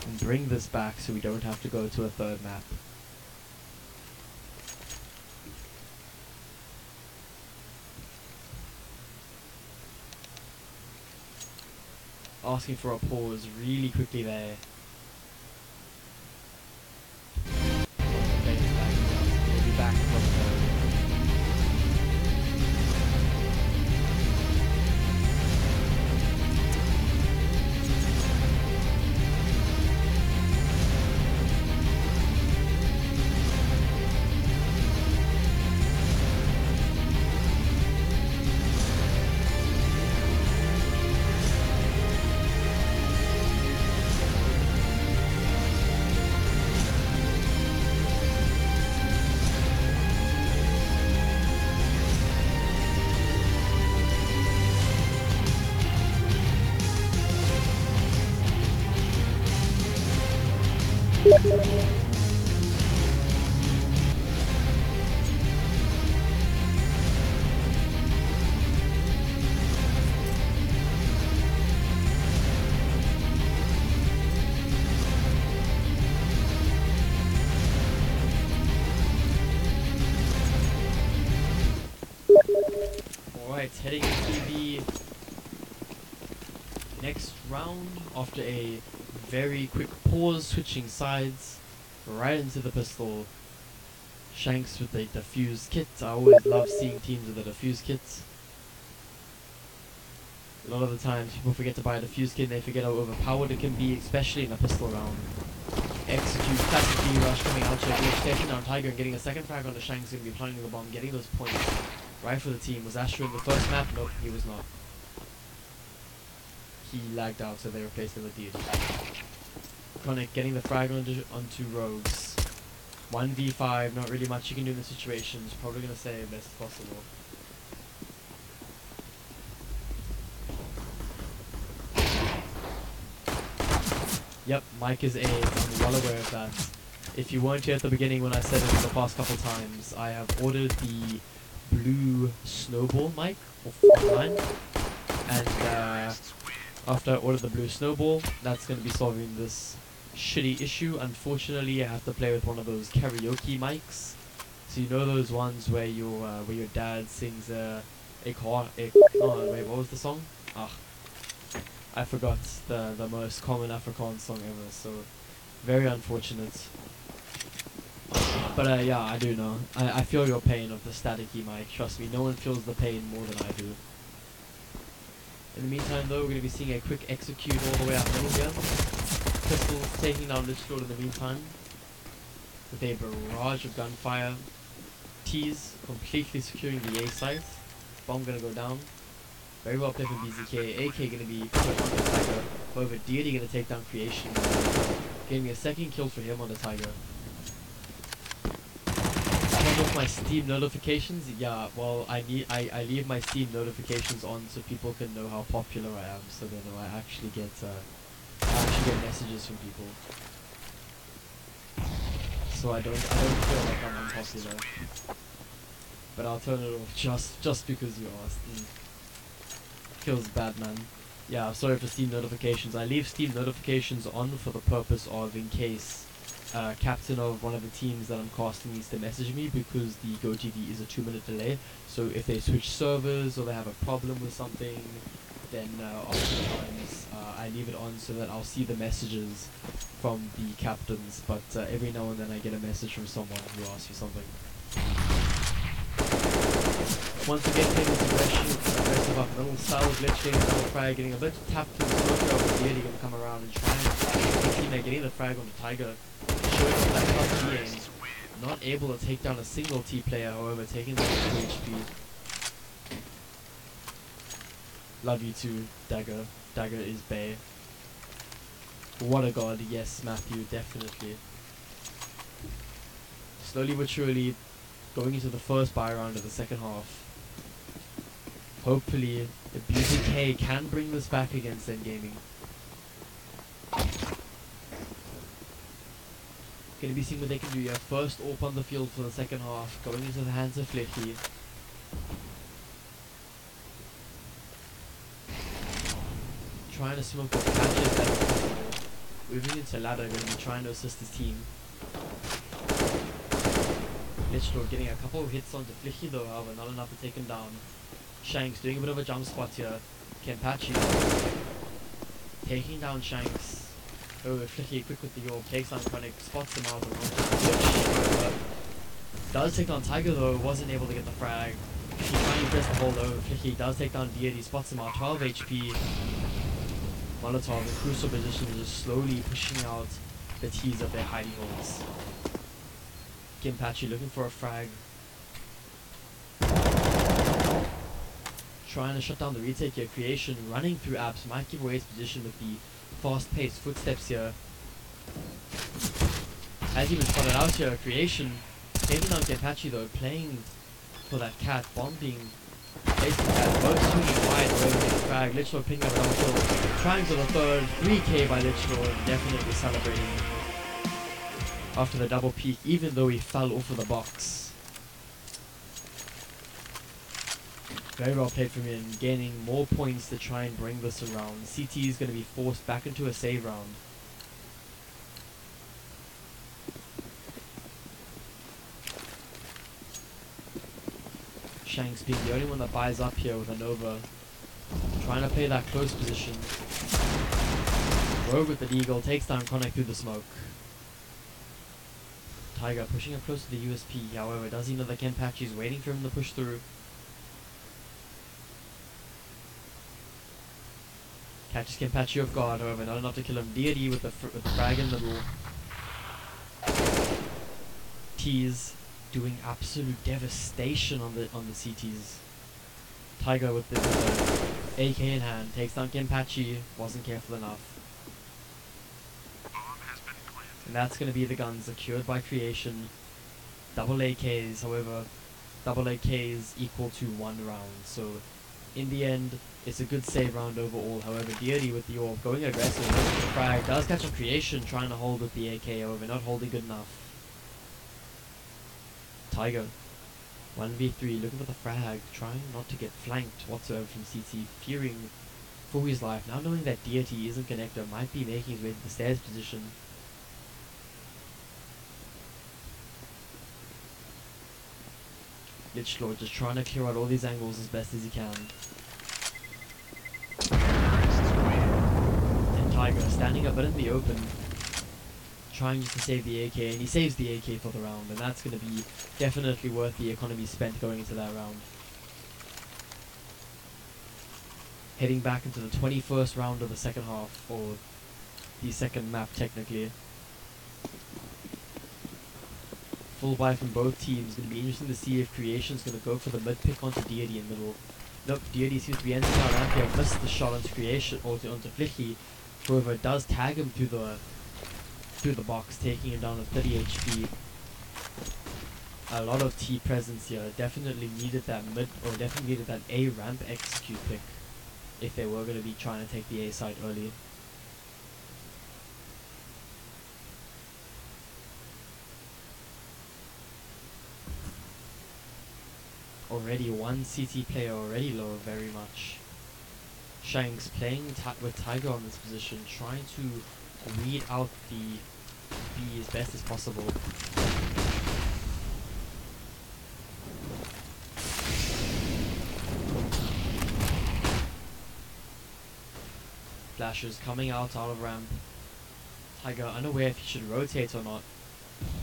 and bring this back so we don't have to go to a third map. Asking for a pause really quickly there. We'll be back from heading into the next round after a very quick pause, switching sides right into the pistol. Shanks with the defuse kit. I always love seeing teams with the defuse kits. A lot of the times people forget to buy a defuse kit and they forget how overpowered it can be, especially in a pistol round. Execute classic rush coming out here, taking down Tiger and getting a second frag on the Shanks, going to be planting the bomb, getting those points. Right for the team. Was Astro in the first map? Nope, he was not. He lagged out, so they replaced him with Dude. Conic getting the frag onto Rogues. 1v5, not really much you can do in the situation. He's probably going to save best possible. Yep, Mike is A. I'm well aware of that. If you weren't here at the beginning when I said it the past couple times, I have ordered the blue snowball mic online, and after I ordered the blue snowball, that's going to be solving this shitty issue. Unfortunately, I have to play with one of those karaoke mics. So you know those ones where your dad sings oh wait, what was the song? I forgot the most common Afrikaans song ever. So very unfortunate. But yeah, I do know. I feel your pain of the staticky mic. Trust me, no one feels the pain more than I do. In the meantime though, we're going to be seeing a quick execute all the way up middle here. Pistols taking down Lichlord in the meantime. With a barrage of gunfire. T's completely securing the A site. Bomb going to go down. Very well played from BZK. AK going to be put on the Tiger. However, Deity going to take down Creation. Getting a second kill for him on the Tiger. With my Steam notifications, yeah, well, I leave my Steam notifications on so people can know how popular I am, so they know I actually get messages from people. So I don't feel like I'm unpopular. But I'll turn it off just because you asked. Feels bad, man. Yeah, sorry for Steam notifications. I leave Steam notifications on for the purpose of in case captain of one of the teams that I'm casting needs to message me, because the GoTV is a 2-minute delay. So if they switch servers or they have a problem with something, then oftentimes I leave it on so that I'll see the messages from the captains. But every now and then I get a message from someone who asks me something. Once again, playing this aggressive up middle style of glitching, double frag, getting a bit tapped to the smoke over the going to come around and try and getting the frag on the Tiger. Showing off that plus being not able to take down a single T player, however, taking down 2 HP. Love you too, Dagger. Dagger is bae. What a god, yes, Matthew, definitely. slowly but surely going into the first buy round of the second half. Hopefully, the BZK can bring this back against Endgaming. Gonna be seeing what they can do here. First AWP on the field for the second half, going into the hands of Flecky. Trying to smoke the patches as possible. Moving into ladder, going to be trying to assist his team. Lichtlord getting a couple of hits onto Flecky though, however, not enough to take him down. Shanks doing a bit of a jump spot here. Kempachi taking down Shanks. Oh, Flecky quick with the AWP, takes down Chronic, spots him out. Does take down Tiger though, wasn't able to get the frag. He's trying to press the hold over. Flecky does take down Deity, spots him out, 12 HP. Molotov in crucial position, just slowly pushing out the T's of their hiding holes. Kempachi looking for a frag. Trying to shut down the retake here. Creation running through apps might give away his position with the fast-paced footsteps here. As even spotted out here, Creation taking down Kempachi though, playing for that cat, bombing, placing cat, both swinging wide away with the frag. Lichtlord picking up a double kill, trying for the third, 3k by Lichtlord, definitely celebrating after the double peak, even though he fell off of the box. Very well played from him, gaining more points to try and bring this around. CT is going to be forced back into a save round. Shanks being the only one that buys up here with a Nova. Trying to play that close position. Rogue with the Deagle, takes down Chronic through the smoke. Tiger pushing up close to the USP, however, does he know that Kempachi is waiting for him to push through? Catches Kempachi off guard, however, not enough to kill him. Deity with the frag in the middle. T's doing absolute devastation on the CTs. Tiger with the AK in hand, takes down Kempachi, wasn't careful enough. And that's going to be the gun secured by Creation. Double AKs, however, double AKs equal to 1 round. So in the end, it's a good save round overall. However, Deity with the AWP going aggressive, with the frag, does catch a Creation, trying to hold with the AK, however, not holding good enough. Tiger, 1v3, looking for the frag, trying not to get flanked whatsoever from CT, fearing for his life, now knowing that Deity isn't connector, might be making his way to the stairs position. Lichtlord just trying to clear out all these angles as best as he can. And Tiger standing up but in the open, trying just to save the AK, and he saves the AK for the round, and that's going to be definitely worth the economy spent going into that round. Heading back into the 21st round of the second half, or the second map technically. Full buy from both teams. Going to be interesting to see if Creation's going to go for the mid pick onto Deity in middle. Nope, Deity seems to be entering our ramp here, missed the shot onto Creation, or onto Flecky. However, it does tag him through the box, taking him down to 30 HP. A lot of T presence here. Definitely needed that mid, or definitely needed that A ramp execute pick if they were going to be trying to take the A side early. Already one CT player already low very much. Shanks playing with Tiger on this position, trying to read out the B as best as possible. Flashes coming out of ramp. Tiger unaware if he should rotate or not.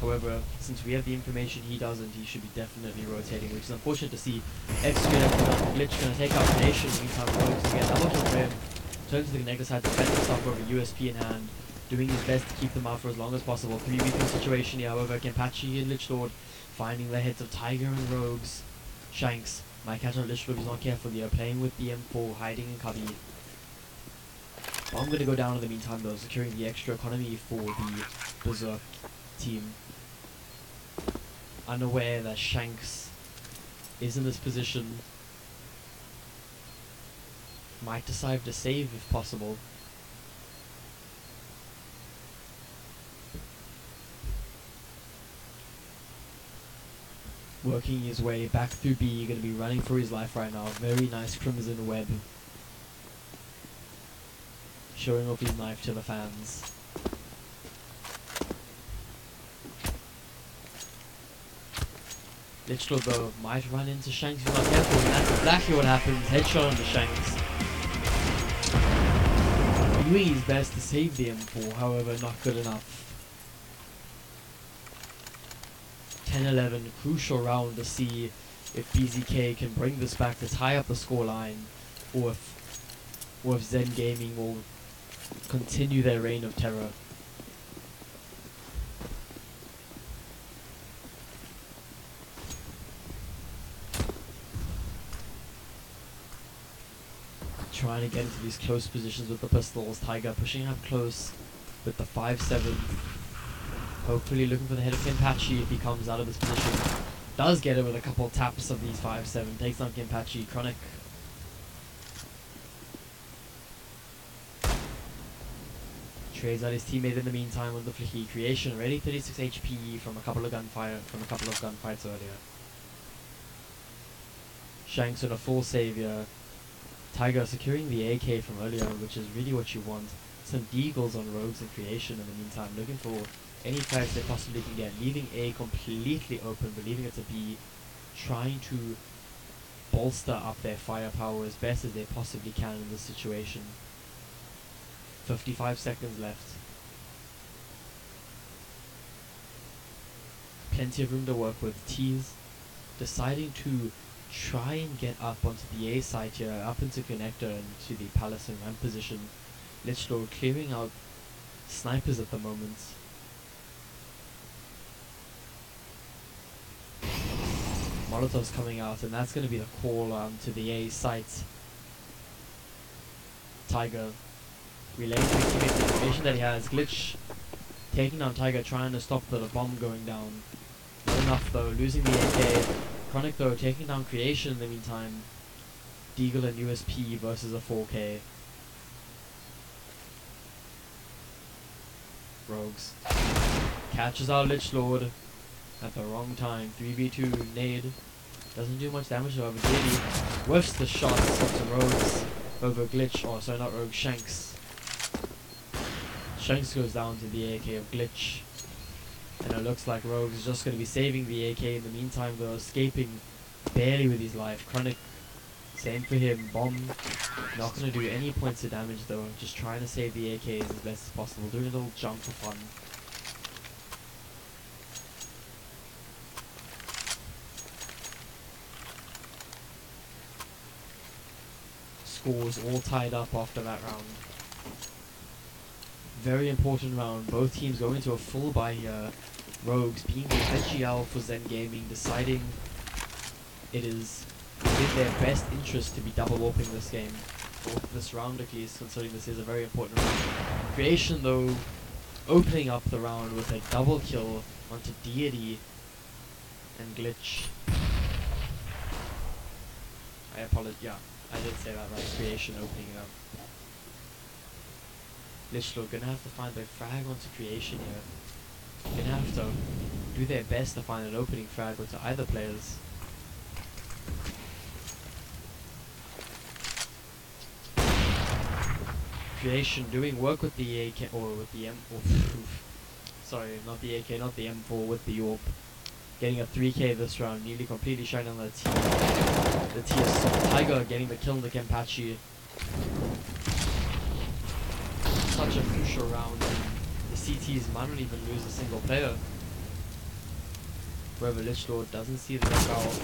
However, since we have the information he doesn't, he should be definitely rotating, which is unfortunate to see. Glitch gonna take out Nation, meantime Rogues to get double kill for him. Turns to the connector side, defends himself over USP in hand, doing his best to keep them out for as long as possible. 3v3 situation here, however, Kempachi and Lichtlord finding the heads of Tiger and Rogues. Shanks might catch on Lichtlord if he's not careful here, playing with the M4, hiding in cubby. I'm gonna go down in the meantime though, securing the extra economy for the Bezerk team. unaware that Shanks is in this position, might decide to save if possible. Working his way back through B, going to be running for his life right now. Very nice crimson web. Showing off his knife to the fans. Litchfield though might run into Shanks if he's not careful, and that's exactly what happens. Headshot onto Shanks. Doing his best to save the M4, however not good enough. 10-11, crucial round to see if BZK can bring this back to tie up the scoreline, or if Zen Gaming will continue their reign of terror. Trying to get into these close positions with the pistols. Tiger pushing up close with the 5-7. Hopefully looking for the head of Kenpachi if he comes out of this position. Does get it with a couple taps of these 5-7. Takes down Kenpachi. Chronic. Trades out his teammate in the meantime with the flicky creation. Already 36 HP from a couple of gunfights earlier. Shanks on a full savior. Tiger securing the AK from earlier, which is really what you want. Some deagles on rogues and creation in the meantime, looking for any frags they possibly can get, leaving A completely open, but leaving it to B, trying to bolster up their firepower as best as they possibly can in this situation. 55 seconds left. Plenty of room to work with. T's deciding to try and get up onto the A side here, up into connector and to the palace and ramp position. Lichlow clearing out snipers at the moment. Molotov's coming out, and that's going to be the call to the A site. Tiger relaying to his teammates the information that he has. Glitch taking down Tiger, trying to stop the bomb going down. Not enough though, losing the AK. Chronic though taking down creation in the meantime. Deagle and USP versus a 4K. Rogues. Catches out Lich Lord at the wrong time. 3v2 nade. Doesn't do much damage however. Daily whiffs the shots onto Rogues over Glitch, or sorry, not Rogue, Shanks. Shanks goes down to the AK of Glitch. And it looks like Rogue is just going to be saving the AK in the meantime though, escaping barely with his life. Chronic, same for him. Bomb, not going to do any points of damage though, just trying to save the AKs as best as possible, doing a little jump for fun. Scores all tied up after that round. Very important round. Both teams going into a full buy here. Rogues being the IGL for Zen Gaming, deciding it is in their best interest to be double warping this game. For this round at least, considering this is a very important round. Creation though, opening up the round with a double kill onto Deity and Glitch. I apologize, yeah, I did say that right. Creation opening it up. Lichlow gonna have to find their frag onto creation here. Gonna have to do their best to find an opening frag onto either players. Creation doing work with the AK, or with the M, sorry, not the AK, not the M4, with the AWP. Getting a 3K this round, nearly completely shining on the T. The T is Tiger getting the kill on the Kenpachi. Such a crucial round. The CTs might not even lose a single player. However, Lichlord doesn't see the knockout.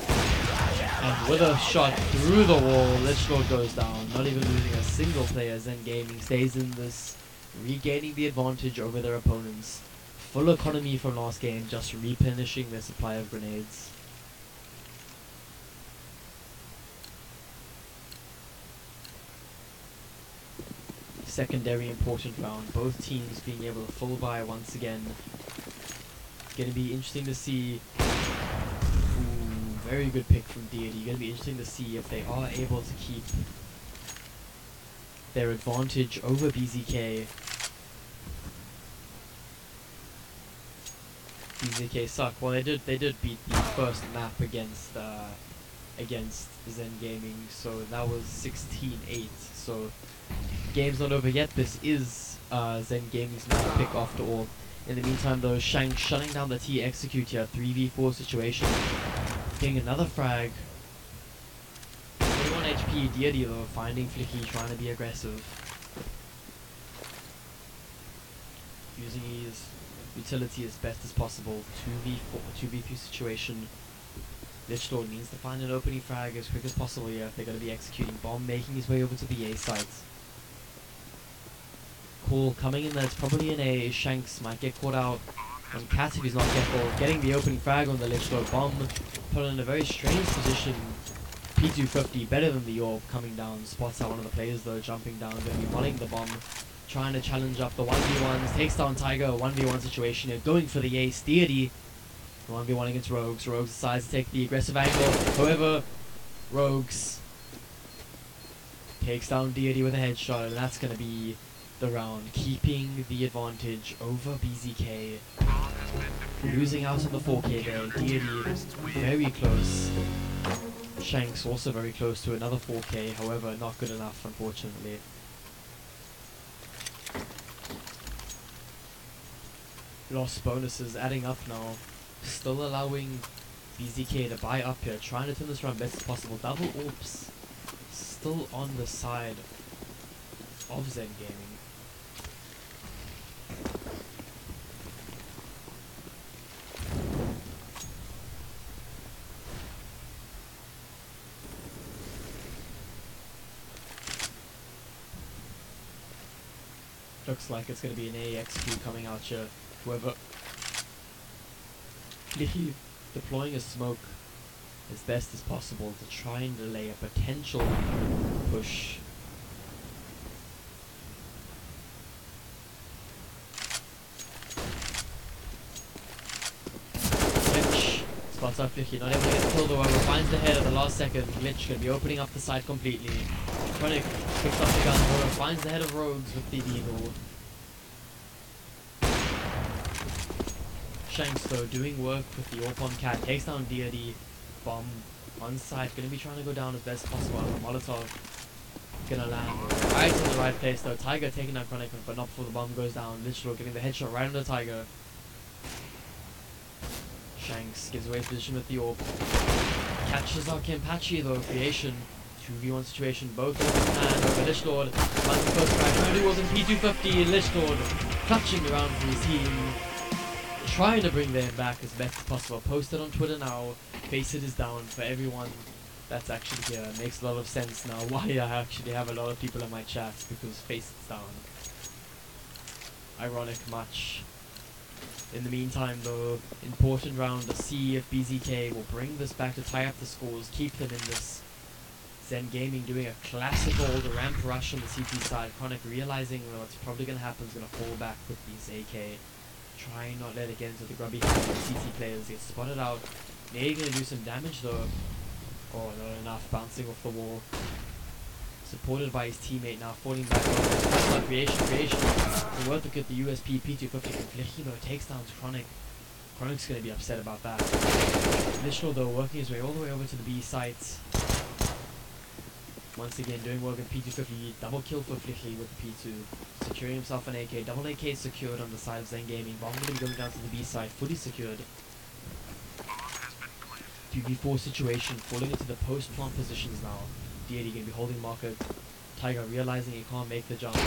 And with a shot through the wall, Lichlord goes down. Not even losing a single player. Zen Gaming stays in this, regaining the advantage over their opponents. Full economy from last game, just replenishing their supply of grenades. Secondary important round, both teams being able to full buy once again. It's going to be interesting to see very good pick from Deity. Going to be interesting to see if they are able to keep their advantage over BZK. BZK suck. Well, they did beat the first map against Zen Gaming, so that was 16-8. So game's not over yet. This is Zen Gaming's map pick after all. In the meantime, though, Shank shutting down the T execute here, 3v4 situation, getting another frag. 21 HP Deity though, finding Flicky, trying to be aggressive, using his utility as best as possible. 2v3 situation. Lichdor needs to find an opening frag as quick as possible here if they're going to be executing. Bomb making his way over to the A site. Call coming in there, it's probably in A. Shanks might get caught out on Cat if he's not careful. Getting the opening frag on the Lichdor. Bomb put in a very strange position. P250 better than the Orb coming down. Spots out one of the players though, jumping down, going to be mulling the bomb. Trying to challenge up the 1v1s, takes down Tiger, 1v1 situation here, going for the ace. Deity, 1v1 against Rogues. Rogues decides to take the aggressive angle. However, Rogues takes down Deity with a headshot, and that's going to be the round, keeping the advantage over BZK. Losing out on the 4K there. Deity very close. Shanks also very close to another 4K, however, not good enough, unfortunately. Lost bonuses adding up now. Still allowing BZK to buy up here, trying to turn this round best as possible. Double Orbs still on the side of Zen Gaming. Looks like it's going to be an AXQ coming out here. Whoever deploying a smoke as best as possible to try and delay a potential push. Glitch spots up Flicky, not able to get killed, however, finds the head at the last second. Glitch going to be opening up the side completely. Chronic picks up the gun, however, finds the head of Rogues with the Deagle. Shanks though doing work with the AWP on Cat, takes down Deity. Bomb on site, gonna be trying to go down as best as possible. Molotov gonna land right in the right place though. Tiger taking down Chronic, but not before the bomb goes down. Literally getting the headshot right on the Tiger. Shanks gives away his position with the AWP. Catches out Kempachi though, creation. 2v1 situation, both in hand over Lichdor. Finds the first frag, trying to do was in P250, Lichdor clutching around for his team. Trying to bring them back as best as possible. Posted on Twitter now. Faceit is down for everyone that's actually here. Makes a lot of sense now why I actually have a lot of people in my chat, because Faceit's down. Ironic much. In the meantime though, important round to see if BZK will bring this back to tie up the scores, keep them in this. Zen Gaming doing a classical ramp rush on the CT side. Chronic realizing what's probably going to happen is going to fall back with these AK. Trying not let it get into the grubby hands of the CT players. Get spotted out. Maybe going to do some damage though. Oh, not enough. Bouncing off the wall. Supported by his teammate now. Falling back over. Creation. The worth look at the USP P250 from Flechino takes down Chronic. Chronic's going to be upset about that. Initial though working his way all the way over to the B site. Once again doing work at P250, double kill for Flicky with the P2, securing himself an AK, double AK secured on the side of Zen Gaming. Bomb going to be going down to the B side, fully secured. 2v4 situation, falling into the post-plant positions now. Deity going to be holding marker. Tiger realizing he can't make the jump.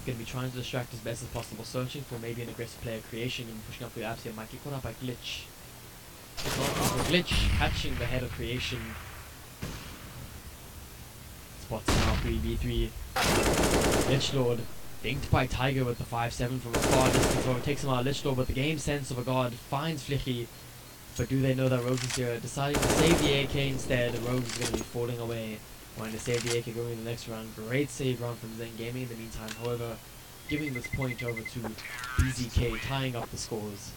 Going to be trying to distract as best as possible, searching for maybe an aggressive player. Creation and pushing up the apps here. Might get caught up by Glitch. Glitch catching the head of Creation. Spots now 3v3. Lichlord dinked by Tiger with the 5-7 from a far distance. So it takes him out. Lichlord with the game sense of a god finds Flicky. But do they know that Rogues is here? Deciding to save the AK instead. Rogues is going to be falling away. Wanting to save the AK going in the next round. Great save round from Zen Gaming in the meantime. However, giving this point over to BZK, tying up the scores.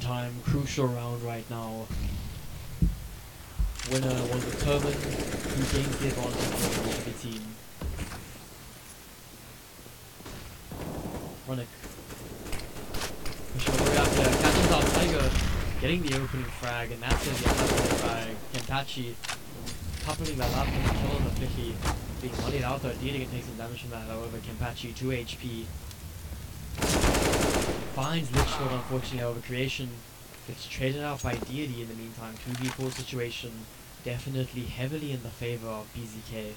time, crucial round right now. Winner will determine who gains the advantage over the team. Ronick pushing all the way up there, catches out Tiger, getting the opening frag, and that's going to be a double frag. Kenpachi coupling that up and killing the Flicky, being moneyed out there, dealing and takes some damage from that. However, Kenpachi 2 HP. Finds Lichlord unfortunately, however, Creation gets traded out by Deity in the meantime. 2v4 situation, definitely heavily in the favor of BZK.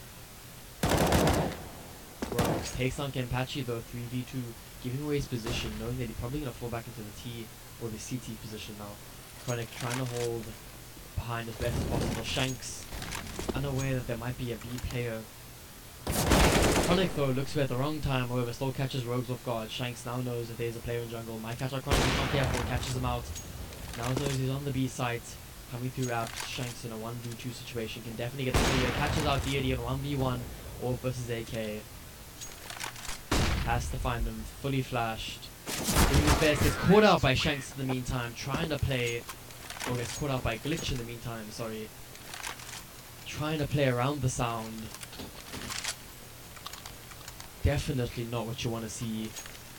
Rogues takes on Kenpachi though, 3v2, giving away his position, knowing that he's probably going to fall back into the T or the CT position now. Chronic trying to hold behind as best as possible. Shanks, unaware that there might be a B player. Chronic though looks away at the wrong time, however still catches Rogues off guard. Shanks now knows that there's a player in jungle. Might catch out Chronic, he's not careful, catches him out. Now knows he's on the B site, coming through apps. Shanks in a 1v2 situation can definitely get the clear. Catches out Deity in 1v1, Orb versus AK. Has to find him, fully flashed. Doing his best, gets caught out by Shanks in the meantime, trying to play, or gets caught out by Glitch in the meantime, sorry. Trying to play around the sound. Definitely not what you want to see.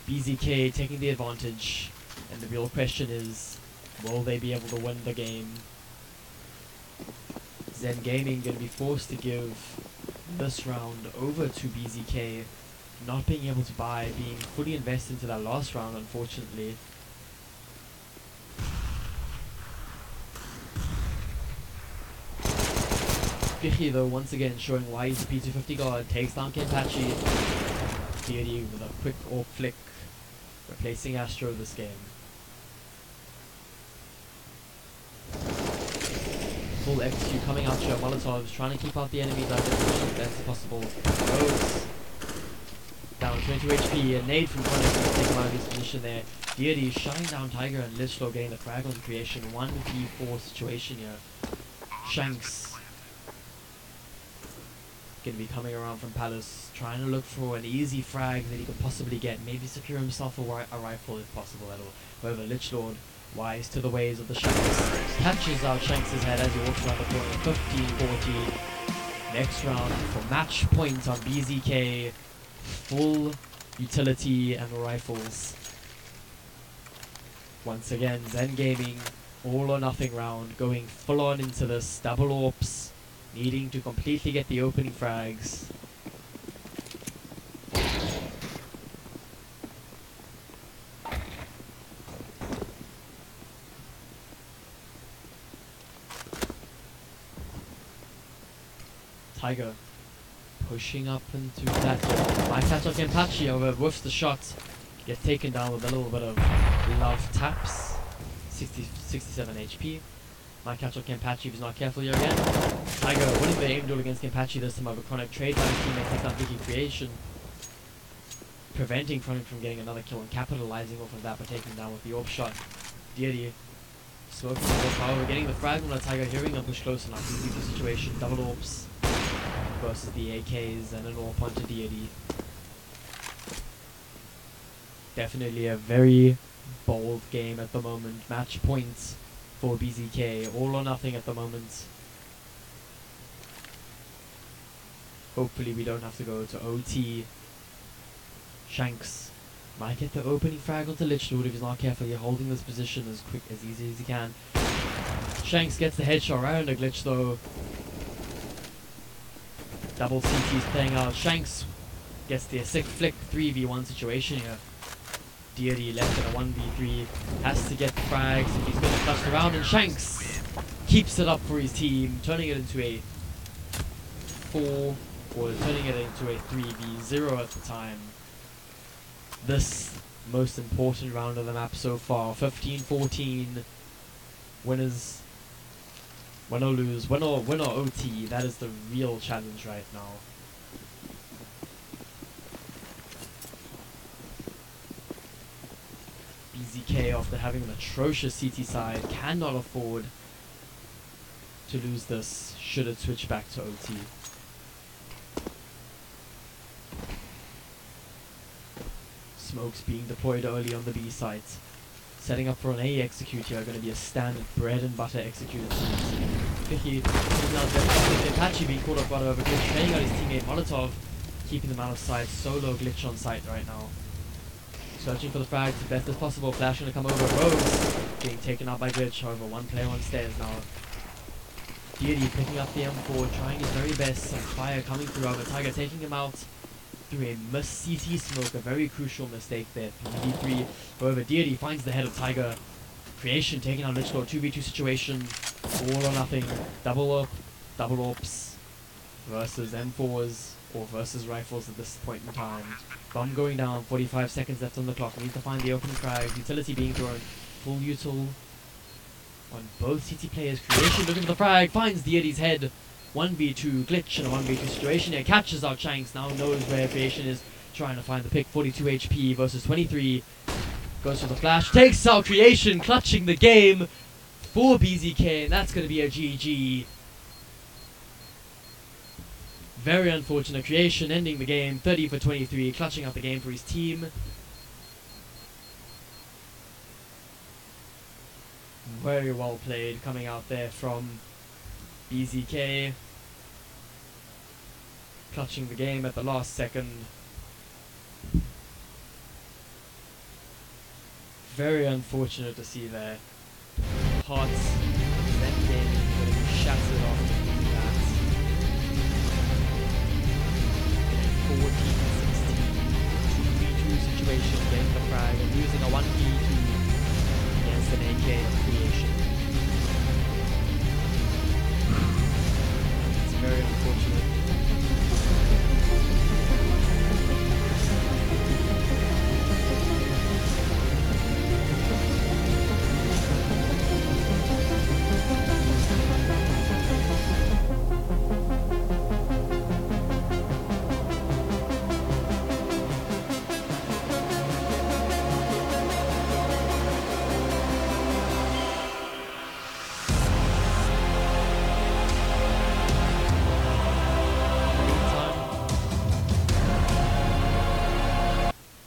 BZK taking the advantage, and the real question is, will they be able to win the game? Zen Gaming going to be forced to give this round over to BZK, not being able to buy, being fully invested into that last round, unfortunately. Vicky though, once again showing why he's a P250 guard, takes down Kenpachi. Deity with a quick orb flick, replacing Astro this game. Full XQ coming out here, Molotovs trying to keep out the enemies as best as possible. Rogues down 22 HP, a nade from Chronic to take him out of his position there. Deity shutting down Tiger and Lichlord getting the frag on the Creation. 1v4 situation here. Shanks gonna be coming around from Palace, trying to look for an easy frag that he could possibly get. Maybe secure himself a rifle if possible at all. However, Lichlord, wise to the ways of the Shanks, catches out Shanks' head as he walks around the corner. 15-14. Next round for match point on BZK. Full utility and rifles. Once again, Zen Gaming, all or nothing round, going full on into this. Double AWPs, needing to completely get the opening frags. Tiger pushing up into that door. Might catch up Kenpachi, however, whiffs the shot. Gets taken down with a little bit of love taps. 67 HP. Might catch up Kenpachi if he's not careful here again. Tiger winning the aim duel against Kenpachi this time over Chronic. Trade by his teammate, takes down Vicky Creation. Preventing Chronic from getting another kill and capitalizing off of that by taking him down with the orb shot. Deity smoking the orb, however, getting the frag on the Tiger, hearing him push close enough. Easy the situation, double orbs versus the AKs and an AWP onto Deity. Definitely a very bold game at the moment. Match points for BZK, all or nothing at the moment. Hopefully we don't have to go to OT. Shanks might get the opening frag onto Lichlord if he's not careful. You're holding this position as quick, as easy as he can. Shanks gets the headshot right under Glitch though. Double CT's playing out. Shanks gets the sick flick 3v1 situation here. Deity left in a 1v3. Has to get the frags if he's going to clutch the round. And Shanks keeps it up for his team, turning it into a 4, or turning it into a 3v0 at the time. This most important round of the map so far. 15-14. Winners. Win or lose, win or OT, that is the real challenge right now. BZK, after having an atrocious CT side, cannot afford to lose this should it switch back to OT. Smokes being deployed early on the B site. setting up for an A execute here, going to be a standard bread and butter execute. It seems. Vicky is now definitely Apache being caught off guard over Glitch, training out his teammate Molotov, keeping them out of sight. Solo Glitch on site right now. Searching for the frag as best as possible. Flash going to come over. Rose being taken out by Glitch. However, one player on stairs now. Deity picking up the M4, trying his very best. Some fire coming through. However, Tiger taking him out through a must CT smoke. A very crucial mistake there. 3v3. However, Deity finds the head of Tiger. Creation taking out Lich Lord. 2v2 situation. All or nothing. Double up. Double ops. Versus M4s. Or versus rifles at this point in time. Bomb going down. 45 seconds left on the clock. Need to find the opening frag. Utility being thrown. Full util on both CT players. Creation looking for the frag. Finds Deity's head. 1v2 Glitch in a 1v2 situation here. Catches out Shanks. Now knows where Creation is. Trying to find the pick. 42 HP versus 23. Goes for the flash. Takes out Creation. Clutching the game for BZK. And that's going to be a GG. Very unfortunate. Creation ending the game. 30 for 23. Clutching out the game for his team. Very well played coming out there from BZK. Clutching the game at the last second. Very unfortunate to see there. Hearts of that game going to be shattered after that. 14-16 2v2 situation, getting the frag and losing a 1v2 against an AK of Creation. It's very unfortunate.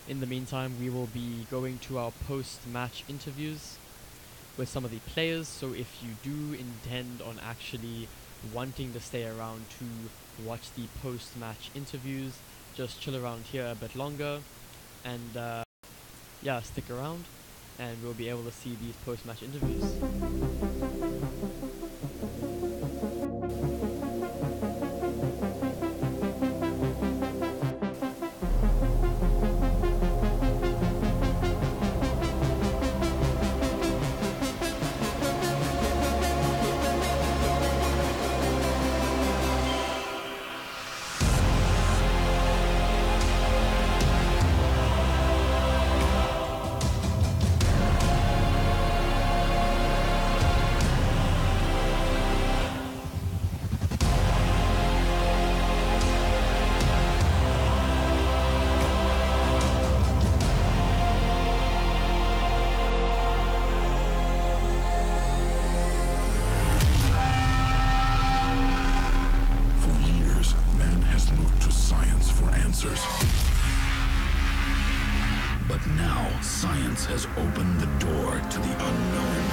In the meantime, we will be going to our post-match interviews with some of the players, so if you do intend on actually wanting to stay around to watch the post-match interviews, just chill around here a bit longer, and yeah, stick around, and we'll be able to see these post-match interviews. But now, science has opened the door to the unknown.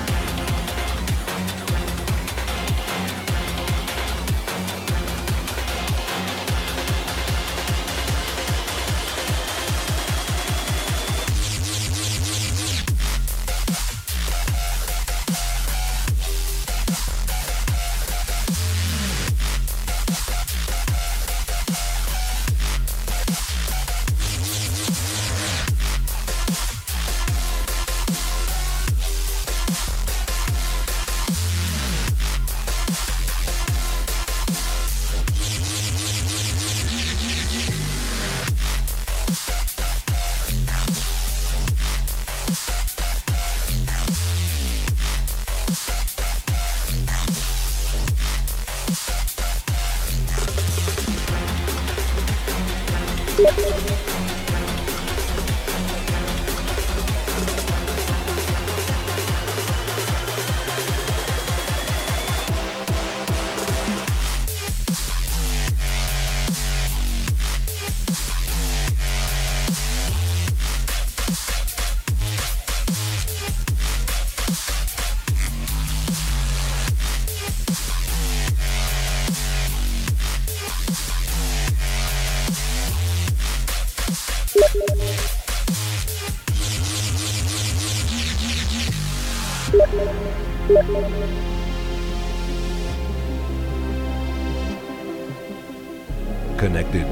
connected.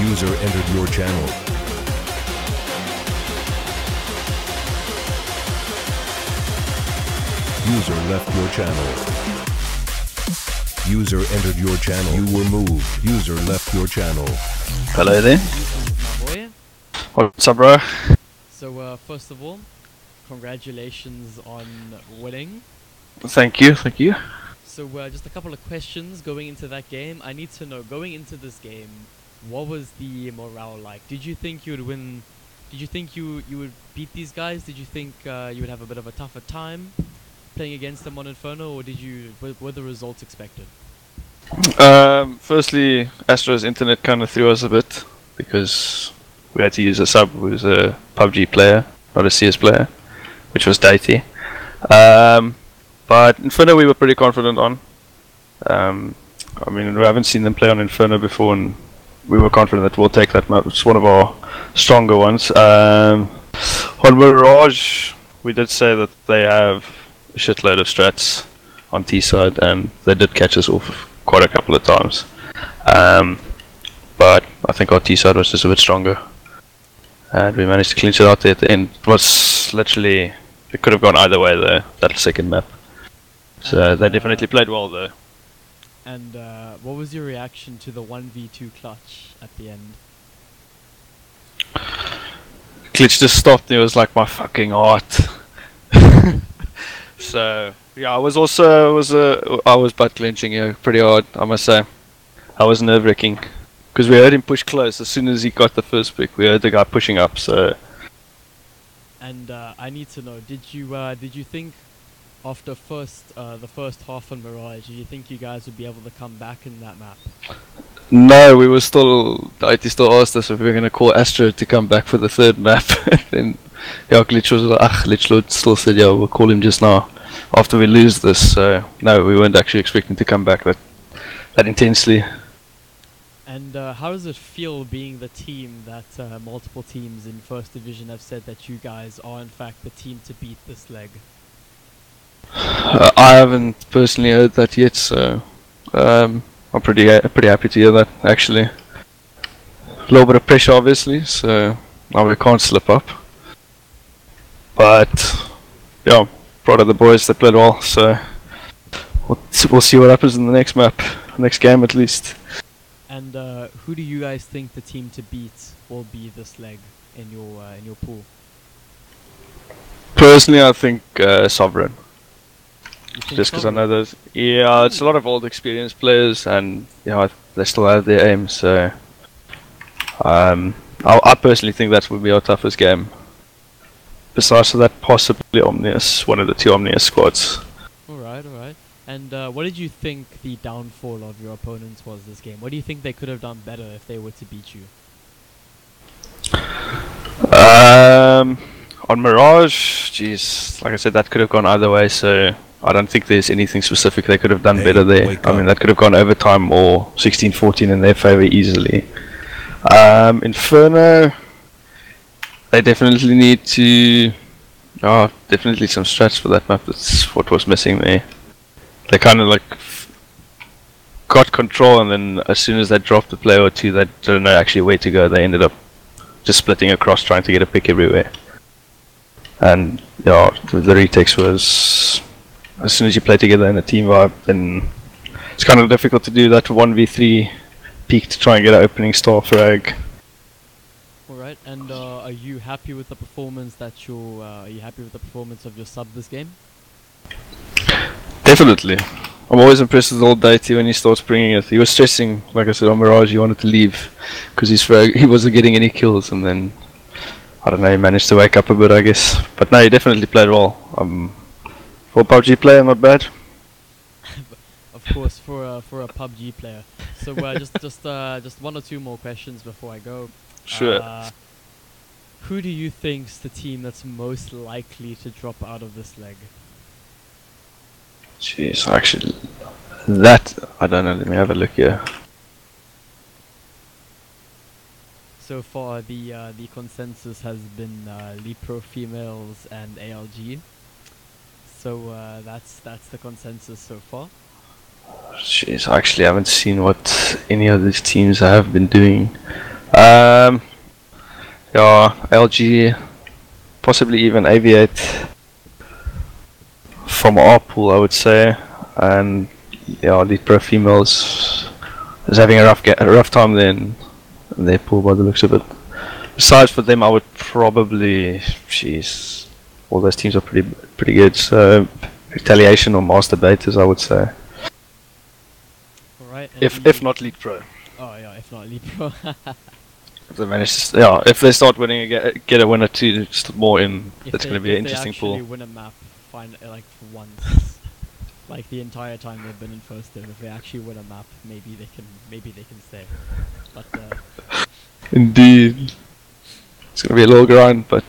User entered your channel. User left your channel. User entered your channel. You were moved. User left your channel. Hello there. Boy. What's up, bro? So first of all, congratulations on winning. Thank you, thank you. So just a couple of questions going into that game. I need to know, going into this game, what was the morale like? Did you think you would win? Did you think you would beat these guys? Did you think you would have a bit of a tougher time playing against them on Inferno, or were the results expected? Firstly, Astro's internet kind of threw us a bit because we had to use a sub who was a PUBG player, not a CS player, which was Deity. But Inferno we were pretty confident on. I mean, we haven't seen them play on Inferno before, and we were confident that we'll take that map. It's one of our stronger ones. On Mirage, we did say that they have a shitload of strats on T side, and they did catch us off quite a couple of times. But I think our T side was just a bit stronger, and we managed to clinch it out there at the end. It was literally, it could have gone either way there, that second map. So they definitely played well though. And what was your reaction to the 1v2 clutch at the end? Glitch just stopped and it was like my fucking heart. So yeah, I was butt clenching here pretty hard, I must say. I was nerve wracking because we heard him push close as soon as he got the first pick. We heard the guy pushing up. So. And I need to know, did you think after the first half on Mirage, did you think you guys would be able to come back in that map? No, we were still. IT still asked us if we were going to call Astro to come back for the third map. And yeah, Glitch was like, Glitch still said, yeah, we'll call him just now after we lose this. So no, we weren't actually expecting to come back that intensely. And how does it feel being the team that multiple teams in First Division have said that you guys are in fact the team to beat this leg? I haven't personally heard that yet, so I'm pretty happy to hear that actually. A little bit of pressure obviously, so now we can't slip up. But yeah, proud of the boys that played well, so we'll see what happens in the next map, next game at least. And who do you guys think the team to beat will be this leg in your pool? Personally, I think Sovereign. Just because I know there's, yeah, it's a lot of old experienced players, and you know they still have their aim. So I personally think that would be our toughest game. Besides that, possibly Omnius, one of the two Omnius squads. Alright. And what did you think the downfall of your opponents was this game? What do you think they could have done better if they were to beat you? On Mirage, jeez, like I said, that could have gone either way. So I don't think there's anything specific they could have done better there. I mean, that could have gone overtime or 16-14 in their favor easily. Inferno, they definitely need to. Definitely some strats for that map. That's what was missing there. They kind of like got control, and then as soon as they dropped a player or two, they didn't know actually where to go. They ended up just splitting across, trying to get a pick everywhere. And yeah, the retakes was, as soon as you play together in a team vibe, then it's kind of difficult to do that 1v3 peak to try and get an opening star frag. Alright, and are you happy with the performance of your sub this game? Definitely. I'm always impressed with old Deity when he starts bringing it. He was stressing, like I said, on Mirage, he wanted to leave because he wasn't getting any kills, and then I don't know, he managed to wake up a bit, I guess. But no, he definitely played well. For a PUBG player, not bad. Of course, for a PUBG player. So just one or two more questions before I go. Sure. Who do you think's the team that's most likely to drop out of this leg? Jeez, actually, that I don't know. Let me have a look here. So far, the consensus has been Lead Pro females and ALG. So that's the consensus so far. Jeez, I actually haven't seen what any of these teams have been doing. Yeah, LG, possibly even Aviate from our pool, I would say, and yeah, Lead Pro females is having a rough time then in their pool by the looks of it. Besides for them, I would probably, jeez, all those teams are pretty good. So Retaliation or Master Betas, I would say. Alright. If not Lead Pro. Oh yeah, if not Lead Pro. If they manage to, yeah, if they start winning, get a win or two more in, it's going to be an interesting pool. If they actually win a map, like for once, like the entire time they've been in first div, if they actually win a map, maybe they can stay. But indeed, it's going to be a little grind, but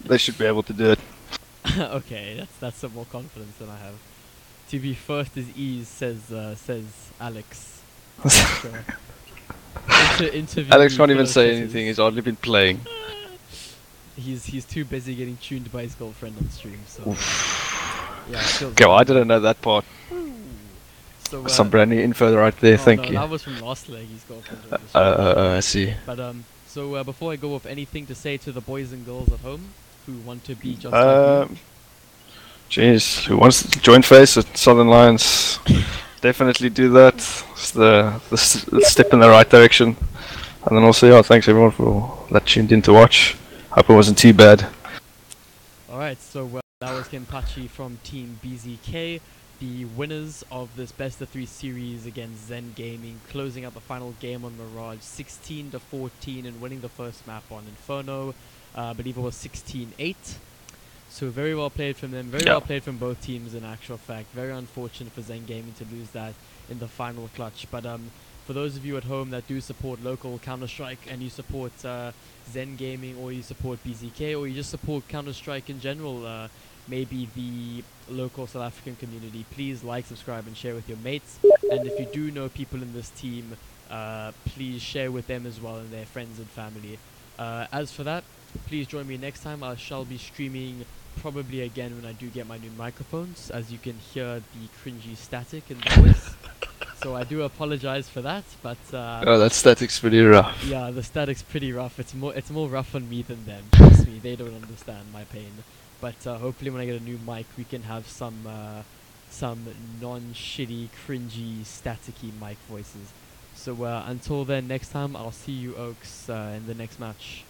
they should be able to do it. okay, that's some more confidence than I have. To be first is ease, says Alex. Sure. Alex can't even say anything. He's hardly been playing. He's too busy getting tuned by his girlfriend on stream. So yeah. Okay, well, I didn't know that part. So, some brand new info right there. Thank no, you. That was from last leg. His girlfriend. I see. But so before I go off, anything to say to the boys and girls at home who want to be just like you? Jeez, who wants to join face at Southern Lions? Definitely do that. It's the step in the right direction. And then also, yeah, thanks everyone for that tuned in to watch. Hope it wasn't too bad. Alright, so that was Kenpachi from Team BZK, the winners of this best of 3 series against Zen Gaming, closing out the final game on Mirage 16-14 and winning the first map on Inferno. I believe it was 16-8. So very well played from them, very well played from both teams in actual fact. Very unfortunate for Zen Gaming to lose that in the final clutch. But for those of you at home that do support local Counter-Strike and you support Zen Gaming or you support BZK or you just support Counter-Strike in general, maybe the local South African community, please like, subscribe and share with your mates. And if you do know people in this team, please share with them as well and their friends and family. As for that, please join me next time. I shall be streaming probably again when I do get my new microphones, as you can hear the cringy static in the voice. So I do apologize for that, but oh, that static's pretty rough. Yeah, the static's pretty rough. It's more rough on me than them. Trust me, they don't understand my pain. But hopefully when I get a new mic, we can have some non-shitty, cringy, staticky mic voices. So until then, next time I'll see you Oaks in the next match.